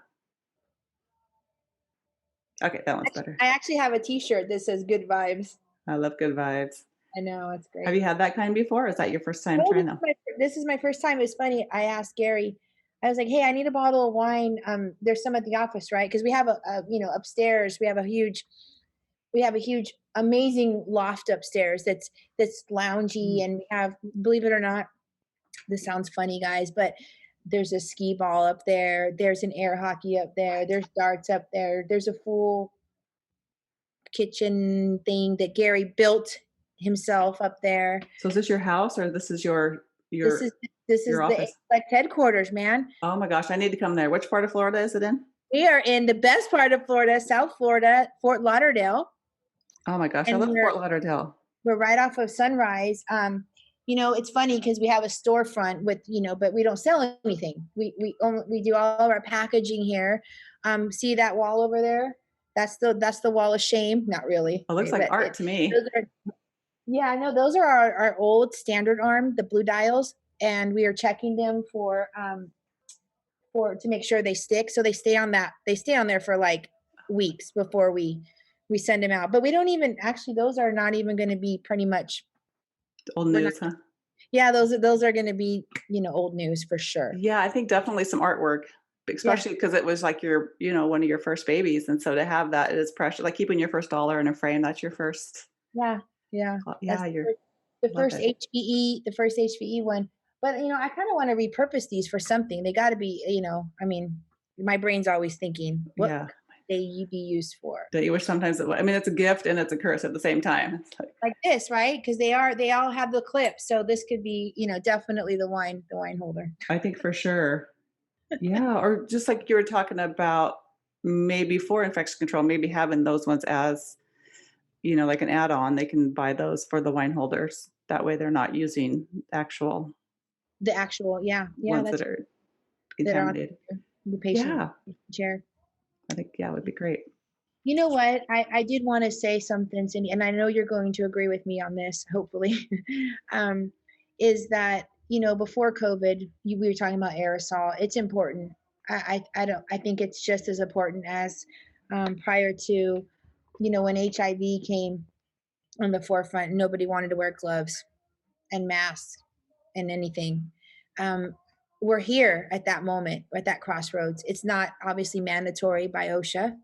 Okay, that one's better. I actually have a T-shirt that says "Good Vibes." I love good vibes. I know, it's Have you great. had that kind before? Or is that your first time Oh, trying them? this is my first time. It's funny. I asked Gary. I was like, "Hey, I need a bottle of wine. There's some at the office, right? Because we have upstairs. We have a huge, amazing loft upstairs that's loungy, and we have, believe it or not, this sounds funny, guys, but there's a skee ball up there. There's an air hockey up there. There's darts up there. There's a full kitchen thing that Gary built himself up there. So is this your house or this is your This is this is your the office? like headquarters, man. Oh my gosh, I need to come there. Which part of Florida is it in? We are in the best part of Florida, South Florida, Fort Lauderdale, Oh my gosh, I and love Fort Lauderdale. we're right off of Sunrise. It's funny because we have a storefront with, but we don't sell anything. We do all of our packaging here. See that wall over there? That's the wall of shame. Not really. It looks like but art to me. yeah, I know those are our old standard arm, the blue dials, and we are checking them to make sure they stick. So they stay on there for like weeks before we send them out. But we don't even actually, those are not even going to be pretty much Old we're news, not, huh? yeah, those are going to be, old news for sure. Yeah, I think definitely some artwork, especially because it was like one of your first babies. And so to have that, it is precious. Like keeping your first dollar in a frame, that's your first. Yeah. Yeah, That's you're the love first it. HVE one. But I kind of want to repurpose these for something. They got to be, my brain's always thinking, what Yeah. could they be used for? That you wish sometimes I mean, it's a gift and it's a curse at the same time. It's Like this, right? Because they all have the clips. So this could be, definitely the wine holder. I think for sure. Yeah. Or just like you were talking about maybe for infection control, maybe having those ones as, like an add-on, they can buy those for the wine holders. That way they're not using actual The actual, yeah, ones that's that are that are on contaminated. the patient Yeah. chair. I think, yeah, it would be great. You know what? I did want to say something, Cindy, and I know you're going to agree with me on this, hopefully. Is that, before COVID, we were talking about aerosol. It's important. I think it's just as important as prior to, when HIV came on the forefront, nobody wanted to wear gloves and masks and anything. We're here at that moment, at that crossroads. It's not obviously mandatory by OSHA.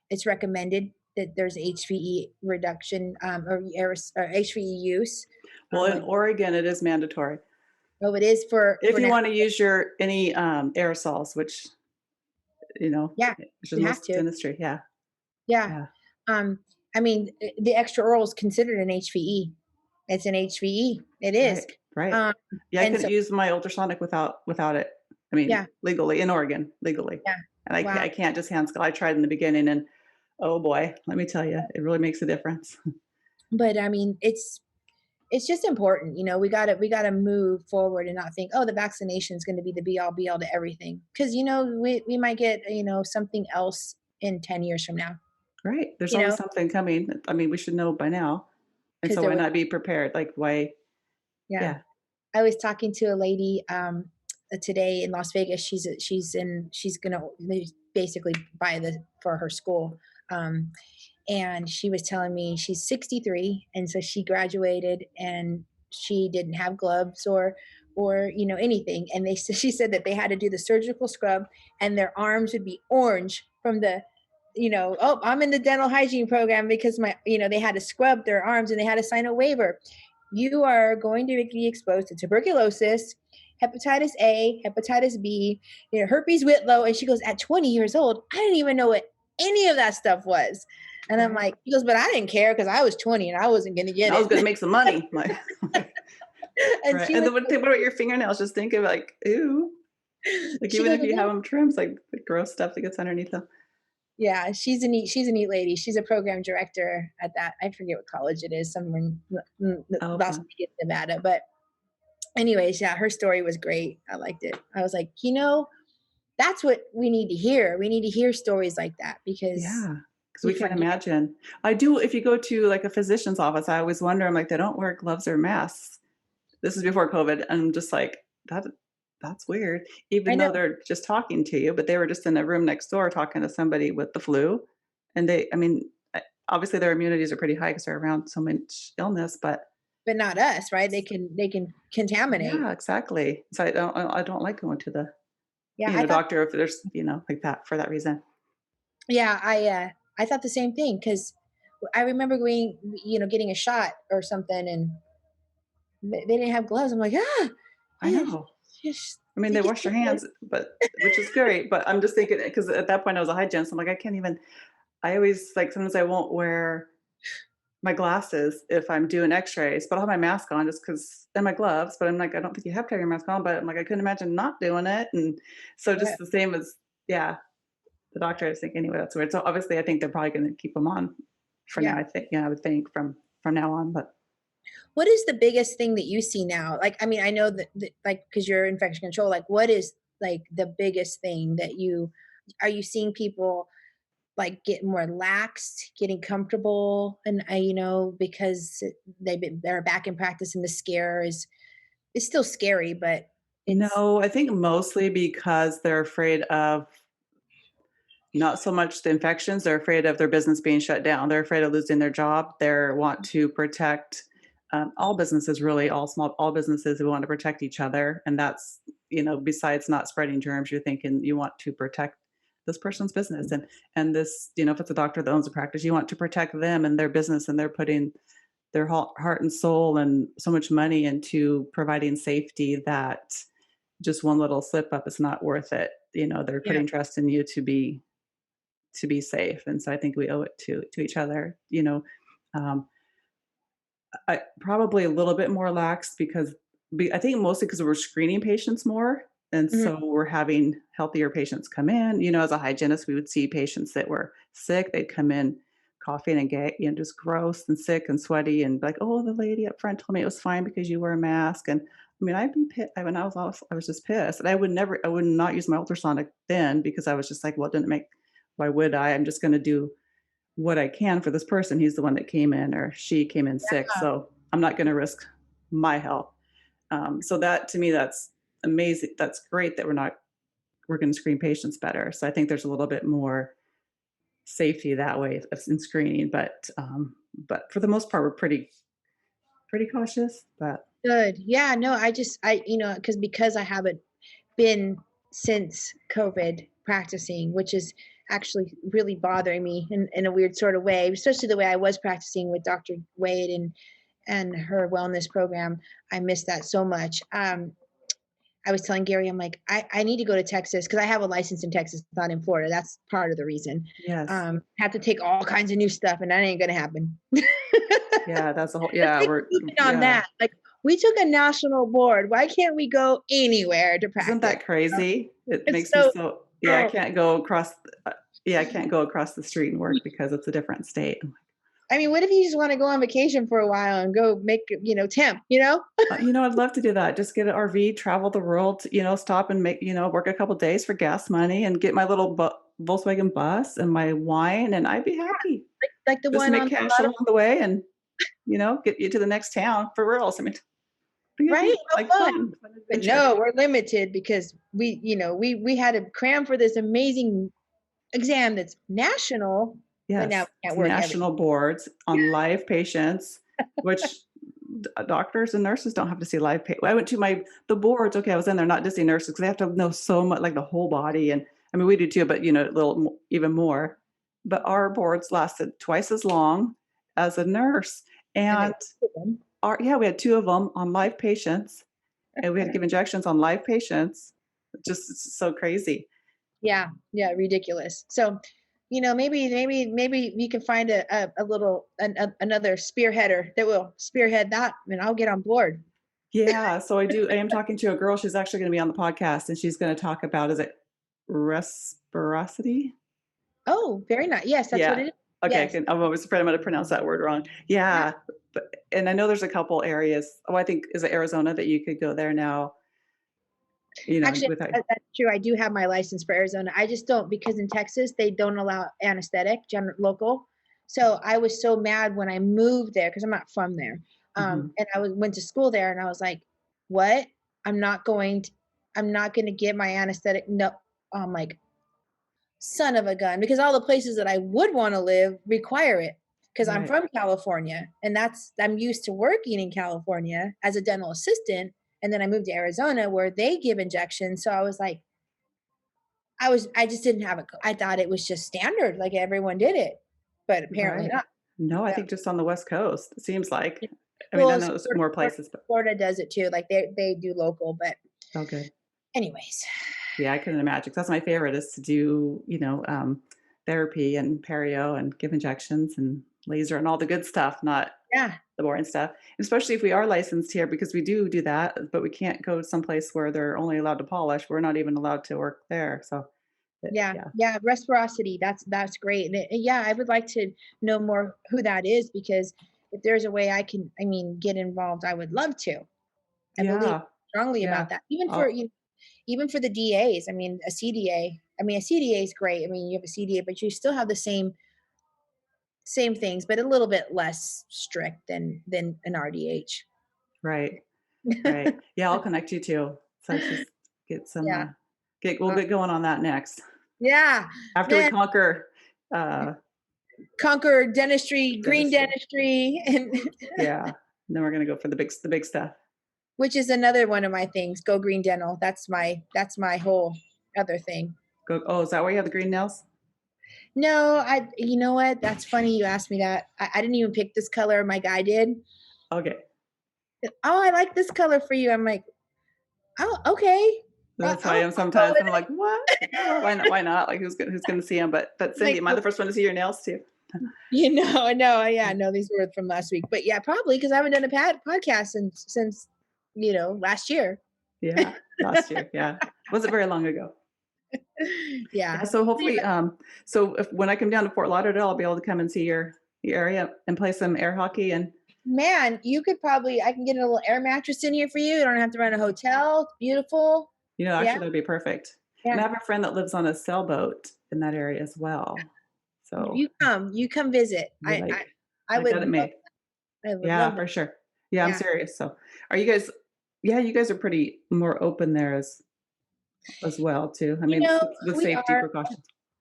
It's recommended that there's HVE reduction or HVE use. Well, in Oregon, it is mandatory. Oh, it is for If you now. want to use any aerosols, which, Yeah, which is you have most to. dentistry. Yeah. Yeah. I mean, the extra oral is considered an HVE. It's an HVE. It is. Right. Yeah, I and couldn't use my ultrasonic without it. I mean, Yeah. legally in Oregon, legally. Yeah. And I can't just hand skull. I tried in the beginning, and oh boy, let me tell you, it really makes a difference. But I mean, it's just important. We gotta move forward and not think, oh, the vaccination is going to be the be all to everything, because we might get something else in 10 years from now. Right. There's always something coming. I mean, we should know by now. And so why not be prepared? Like why? Yeah. I was talking to a lady today in Las Vegas. She's gonna basically buy for her school. And she was telling me she's 63, and so she graduated and she didn't have gloves or anything, and she said that they had to do the surgical scrub and their arms would be orange from the oh, I'm in the dental hygiene program because they had to scrub their arms and they had to sign a waiver. You are going to be exposed to tuberculosis, hepatitis A, hepatitis B, herpes whitlow. And she goes, at 20 years old, I didn't even know what any of that stuff was. And I'm like, she goes, but I didn't care because I was 20 and I wasn't going to get it. I was going to make some money. and right. And then what about your fingernails? Just think of like, ooh. Like even if you have them trimmed, like the gross stuff that gets underneath them. Yeah, she's a neat lady. She's a program director at that. I forget what college it is, somewhere in Las Vegas, Nevada. But anyways, yeah, her story was great. I liked it. I was like, that's what we need to hear. We need to hear stories like that because because we You can't forget. imagine. I do, if you go to like a physician's office, I always wonder, I'm like, they don't wear gloves or masks. This is before COVID. And I'm just like, that's weird. I Even know. though they're just talking to you, but they were just in a room next door talking to somebody with the flu. And I mean, obviously their immunities are pretty high because they're around so much illness, but But not us, right? They can contaminate. yeah, exactly. So I don't like going to the, Yeah, I thought doctor if there's, like that for that reason. yeah, I thought the same thing because I remember going, getting a shot or something, and they didn't have gloves. I'm like, I man, know. just I mean, they they just wash their hands, but which is great. But I'm just thinking because at that point I was a hygienist. I'm like, I can't even. I always like sometimes I won't wear my glasses if I'm doing X-rays, but I'll have my mask on just because and my gloves. But I'm like, I don't think you have to have your mask on. But I'm like, I couldn't imagine not doing it. And so yeah, just the same as yeah, the doctor. I was thinking anyway, that's weird. So obviously, I think they're probably going to keep them on for yeah. now. I think I would think from now on. But What is the biggest thing that you see now? Like, I mean, I know that like, because you're infection control, like, what is like the biggest thing that are you seeing people like get more laxed, getting comfortable, and because they're back in practice, and the scare is still scary, but it's no, I think mostly because they're afraid of not so much the infections, they're afraid of their business being shut down. They're afraid of losing their job. They want to protect all businesses, really, all businesses who want to protect each other. And that's, besides not spreading germs, you're thinking you want to protect this person's business. And this, if it's a doctor that owns a practice, you want to protect them and their business, and they're putting their heart and soul and so much money into providing safety that just one little slip up is not worth it. They're yeah, putting trust in you to be safe. And so I think we owe it to each other. Um, I probably a little bit more lax because I think mostly because we're screening patients more. And mhm, so we're having healthier patients come in. As a hygienist, we would see patients that were sick. They'd come in coughing and get, just gross and sick and sweaty and be like, oh, the lady up front told me it was fine because you wear a mask. And I mean, I'd be pissed. When I was just pissed. And I would not use my ultrasonic then because I was just like, well, it didn't make, why would I? I'm just going to do what I can for this person. He's the one that came in or she came in sick. So I'm not going to risk my health. So that to me, that's amazing. That's great that we're going to screen patients better. So I think there's a little bit more safety that way in screening, but for the most part, we're pretty cautious, but good. Yeah, no, because I haven't been since COVID practicing, which is actually really bothering me in a weird sort of way, especially the way I was practicing with Dr. Wade and her wellness program. I miss that so much. I was telling Gary, I'm like, I need to go to Texas because I have a license in Texas, not in Florida. That's part of the reason. yes. Have to take all kinds of new stuff, and that ain't gonna happen. Yeah, that's a whole, Let's yeah, take a beacon on yeah. that. Like, we took a national board. Why can't we go anywhere to Isn't practice? that crazy? It It's makes me so so, yeah, I cool. can't go across, I can't go across the street and work because it's a different state. I mean, what if you just want to go on vacation for a while and go make, temp, I'd love to do that. Just get an RV, travel the world, stop and make, work a couple days for gas money and get my little Volkswagen bus and my wine, and I'd be happy. like the Just one make on cash along the way and, get you to the next town for reals. I mean, it'd right? be How like fun. fun But adventure. no, we're limited because we had to cram for this amazing exam that's national, but now Yes, we can't it's work every. national boards on live patients, which doctors and nurses don't have to see live. I went to the boards. Okay, I was in there, not Disney nurses, because they have to know so much, like the whole body, and I mean we do too, but a little even more. But our boards lasted twice as long as a nurse, And and it, we had two of them on live patients, and we had to give injections on live patients. Just it's so crazy. yeah, yeah, ridiculous. So, maybe we can find a little another spearheader that will spearhead that, and I'll get on board. Yeah, so I am talking to a girl, she's actually gonna be on the podcast, and she's gonna talk about, is it reciprocity? Oh, very nice. Yes, that's what Yeah. it is. Okay, Yes. I'm always afraid I'm gonna pronounce that word wrong. Yeah. Yeah, and I know there's a couple areas, I think, is it Arizona that you could go there now? Actually, without, that's true. I do have my license for Arizona. I just don't, because in Texas they don't allow anesthetic, local. So I was so mad when I moved there because I'm not from there. mhm, And I went to school there, and I was like, "What? I'm not going to. I'm not going to get my anesthetic." No, I'm like, son of a gun, because all the places that I would want to live require it. Because I'm right, from California, and I'm used to working in California as a dental assistant, and then I moved to Arizona where they give injections. So I was like, I just didn't have it. I thought it was just standard, like everyone did it, but apparently right. not. No, I Yeah. think just on the West Coast, it seems like. I mean, I Well, know it's more places, but Florida does it too. Like they do local, but oh, good. anyways, Yeah, I couldn't imagine. 'Cause that's my favorite is to do, therapy and perio and give injections and laser and all the good stuff, not yeah, the boring stuff. Especially if we are licensed here, because we do that, but we can't go someplace where they're only allowed to polish. We're not even allowed to work there. So, yeah, yeah, yeah. Reciprocity. That's great. And yeah, I would like to know more who that is, because if there's a way I can, I mean, get involved, I would love to. I believe yeah, strongly yeah. about that. Even for Oh, even for the DAs. I mean, a CDA. I mean, a CDA is great. I mean, you have a CDA, but you still have the same things, but a little bit less strict than an RDH. right, right. Yeah, I'll connect you too. So let's just get some, Yeah. we'll Uh, get going on that next yeah. after we Man, conquer, uh, conquer dentistry, green dentistry. dentistry, and Yeah. Then we're gonna go for the big stuff. which is another one of my things. Go green dental. That's my whole other thing. Go. Oh, is that why you have the green nails? No, you know what? That's funny you asked me that. I didn't even pick this color. My guy did. Okay. Oh, I like this color for you. I'm like, oh, okay. That's how I I'll am go sometimes. with I'm like, what? Oh, why not? Why not? Like, who's gonna see them? But it. Cindy, am I the first one to see your nails too? No, yeah, no, these were from last week, but yeah, probably because I haven't done a podcast since last year. Yeah, last year. Yeah, wasn't very long ago. Yeah, Yeah. So yeah. hopefully, so if when I come down to Fort Lauderdale, I'll be able to come and see your area and play some air hockey. And Man, I can get a little air mattress in here for you. You don't have to rent a hotel. It's beautiful. Yeah, actually, that'd be perfect. And yeah. I have a friend that lives on a sailboat in that area as well. So You come visit. be like, I I would got it love, made. I would Yeah, love that. for sure. Yeah, I'm Yeah, serious. So, are you guys? Yeah, you guys are pretty more open there as well too. I you mean, know, with we safety are. precautions.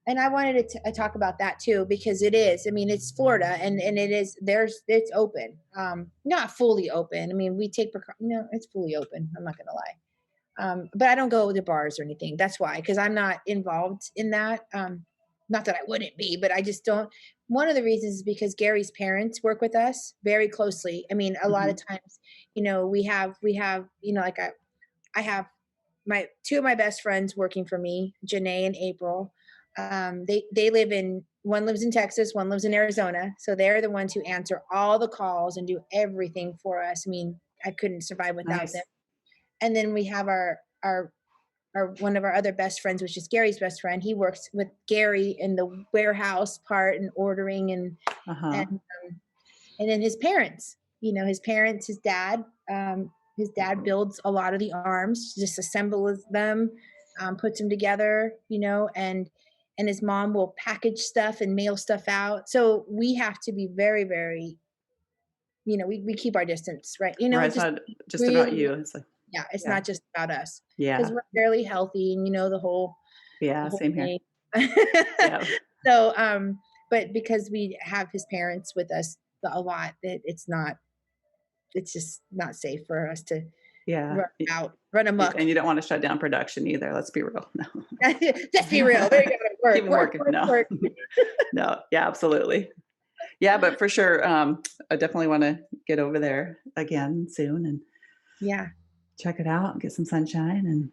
And I wanted to talk about that too, because it is. I mean, it's Florida, and it is. It's open. Not fully open. I mean, we take no, it's fully open. I'm not gonna lie. But I don't go to bars or anything. That's why, because I'm not involved in that. Not that I wouldn't be, but I just don't. One of the reasons is because Gary's parents work with us very closely. I mean, a lot of Mhm. times, we have, like I have my two of my best friends working for me, Janae and April. They live in one lives in Texas, one lives in Arizona. So they're the ones who answer all the calls and do everything for us. I mean, I couldn't survive without them. Nice. And then we have our one of our other best friends, which is Gary's best friend. He works with Gary in the warehouse part and ordering, Uh huh. and and then his parents. His parents, his dad. His dad builds a lot of the arms, just assembles them, puts them together. And his mom will package stuff and mail stuff out. So we have to be very, very. We keep our distance, right? Right. It's Just not just about really, you. It's like, yeah. It's yeah, not just about us, because yeah, we're fairly healthy, and the yeah. whole Same here. thing. Yeah, So, but because we have his parents with us a lot, it's just not safe for us to yeah. run amok. And you don't want to shut down production either. Let's be real. No. Just be real. There you go. Keep Work, them work, working. work, No, work. no. Yeah, absolutely. Yeah, but for sure, I definitely want to get over there again soon and Yeah. check it out and get some sunshine and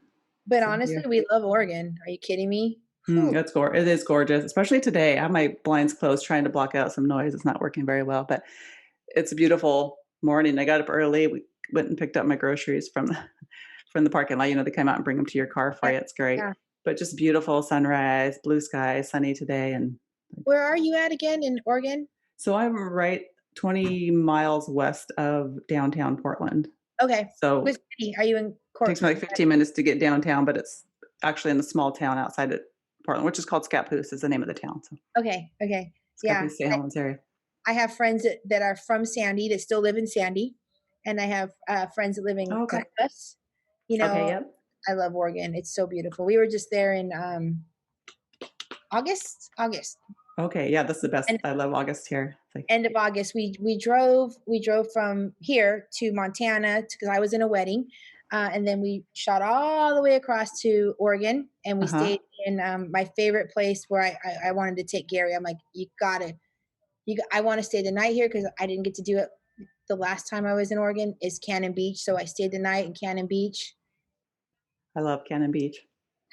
But see honestly, here. we love Oregon. Are you kidding me? Whew. It is gorgeous, especially today. I have my blinds closed, trying to block out some noise. It's not working very well, but it's a beautiful morning. I got up early. We went and picked up my groceries from from the parking lot. They come out and bring them to your car for Yeah. you. It's great, Yeah. but just beautiful sunrise, blue sky, sunny today, and Where are you at again in Oregon? so I'm right 20 miles west of downtown Portland. Okay. So Which city? Are you in takes me like 15 minutes to get downtown, but it's actually in a small town outside of Portland, which is called Scappoose is the name of the town. So Okay. Yeah. Scappoose, St. Helens area. I have friends that are from Sandy that still live in Sandy, and I have friends that live in Okay. Columbus. Okay, yep. I love Oregon. It's so beautiful. We were just there in August. Okay, yeah, that's the best. And I love August here. It's like, end of August. We drove from here to Montana because I was in a wedding, and then we shot all the way across to Oregon, and we stayed in my favorite place where I wanted to take Gary. I'm like, I want to stay the night here because I didn't get to do it the last time I was in Oregon is Cannon Beach. So I stayed the night in Cannon Beach. I love Cannon Beach.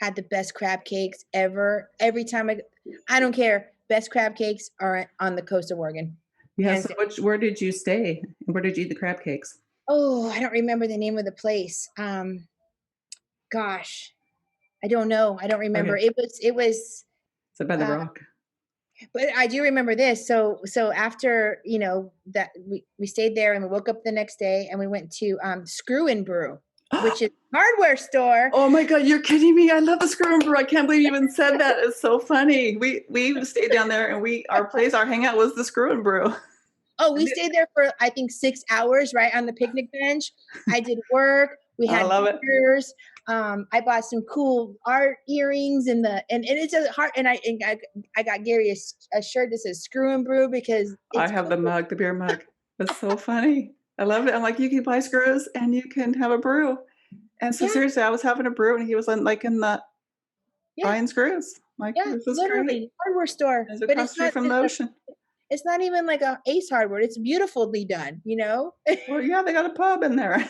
Had the best crab cakes ever. Every time I don't care. Best crab cakes are on the coast of Oregon. Yeah. So where did you stay? Where did you eat the crab cakes? Oh, I don't remember the name of the place. Gosh, I don't know. I don't remember. Okay. It was. So by the rock. But I do remember this. So after, that we stayed there and we woke up the next day and we went to Screw and Brew, which is a hardware store. Oh my God, you're kidding me. I love the Screw and Brew. I can't believe you even said that. It's so funny. We stayed down there and our hangout was the Screw and Brew. Oh, we stayed there for, I think, 6 hours, right on the picnic bench. I did work. We had beers. I bought some cool art earrings and it's a hard, and I got Gary a shirt that says Screw and Brew because I have the mug, the beer mug. That's so funny. I love it. I'm like, you can buy screws and you can have a brew. And so seriously, I was having a brew and he was in the buying screws. Like, this is literally great. Hardware store. It's across the street from the ocean. It's not even like a Ace Hardware. It's beautifully done, Well, yeah, they got a pub in there.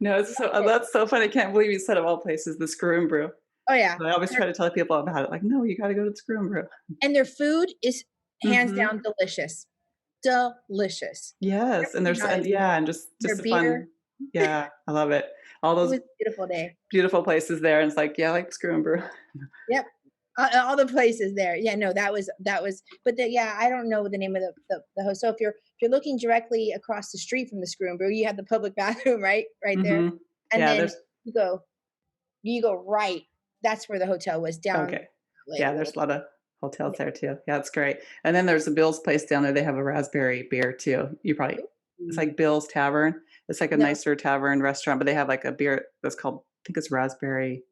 No, that's so funny. I can't believe you said of all places the Screw and Brew. Oh yeah. So I always try to tell people about it. Like, no, you got to go to the Screw and Brew. And their food is hands down delicious. Delicious. Yes, and and just a fun. Yeah, I love it. All those beautiful day. Beautiful places there, and it's like, yeah, I like Screw and Brew. Yep. All the places there. Yeah, no, that was, but I don't know the name of the host. So if you're looking directly across the street from the Screw and Brew, you have the public bathroom, right there. And then you go right. That's where the hotel was down. Okay. Yeah, there's a lot of hotels there too. Yeah, it's great. And then there's a Bill's place down there. They have a raspberry beer too. It's like Bill's Tavern. It's like a nicer tavern restaurant, but they have like a beer that's called, I think it's raspberry.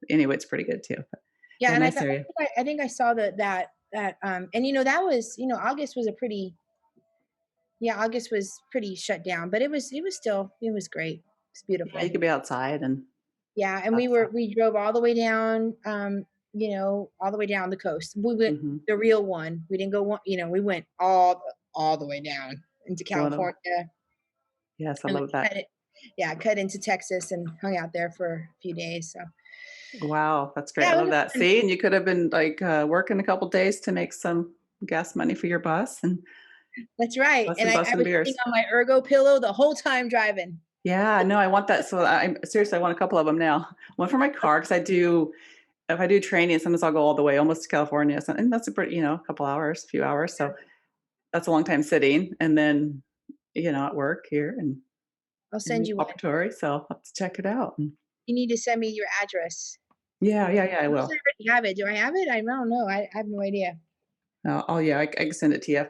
Anyway, it's pretty good too. But yeah, and I think I saw that and that was, August was August was pretty shut down, but it was great. It's beautiful. Yeah, you could be outside and we drove all the way down all the way down the coast. We went the real one. We didn't go we went all the way down into California. Yes, I love that. Cut into Texas and hung out there for a few days. So wow, that's great. I love that. See, and you could have been like working a couple days to make some gas money for your bus. And that's right. And I was sitting on my Ergo pillow the whole time driving. Yeah, no, I want that. So I want a couple of them now. One for my car because if I do training, sometimes I'll go all the way almost to California. And that's a pretty, a few hours. So that's a long time sitting. And then, at work here and I'll send you one. So I'll have to check it out. You need to send me your address. Yeah, I will. I already have it. Do I have it? I don't know. I have no idea. I can send it to you.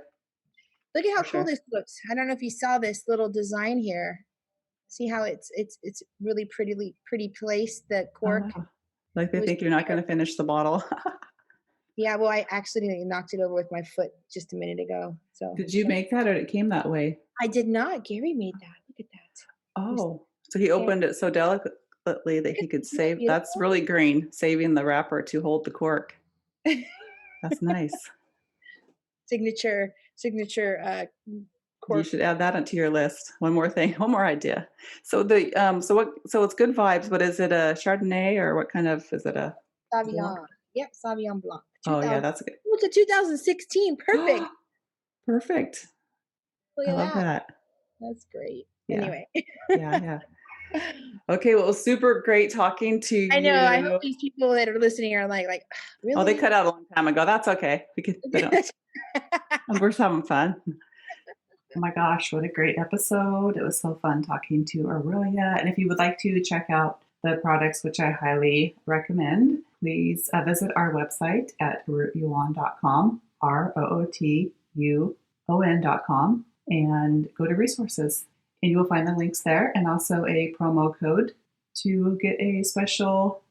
Look at how cool this looks. I don't know if you saw this little design here. See how it's really pretty placed, the cork. Like they think you're not going to finish the bottle. Yeah, well, I accidentally knocked it over with my foot just a minute ago. So did you make that or it came that way? I did not. Gary made that. Look at that. Oh, so he opened it so delicately that he could save. Beautiful. That's really green, saving the wrapper to hold the cork. That's nice. Signature cork. You should add that onto your list. One more idea. So so it's good vibes, but is it a Chardonnay or what kind of, is it a Sauvignon? Blanc? Yep, Sauvignon Blanc. Oh yeah, that's good. It's a 2016. Perfect. Perfect. I love that. That's great. Yeah. Anyway. Yeah. Okay, well, it was super great talking to you. I know. I hope these people that are listening are like, really? Oh, they cut out a long time ago. That's okay. We're having fun. Oh my gosh, what a great episode. It was so fun talking to Aurelia. And if you would like to check out the products, which I highly recommend, please visit our website at rootuon.com, ROOTUON.com, and go to resources. And you will find the links there and also a promo code to get a special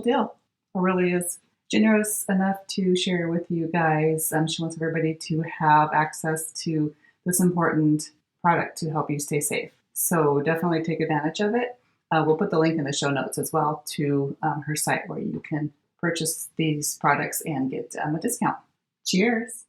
deal. Aurelia is generous enough to share with you guys. She wants everybody to have access to this important product to help you stay safe. So definitely take advantage of it. We'll put the link in the show notes as well to her site where you can purchase these products and get a discount. Cheers.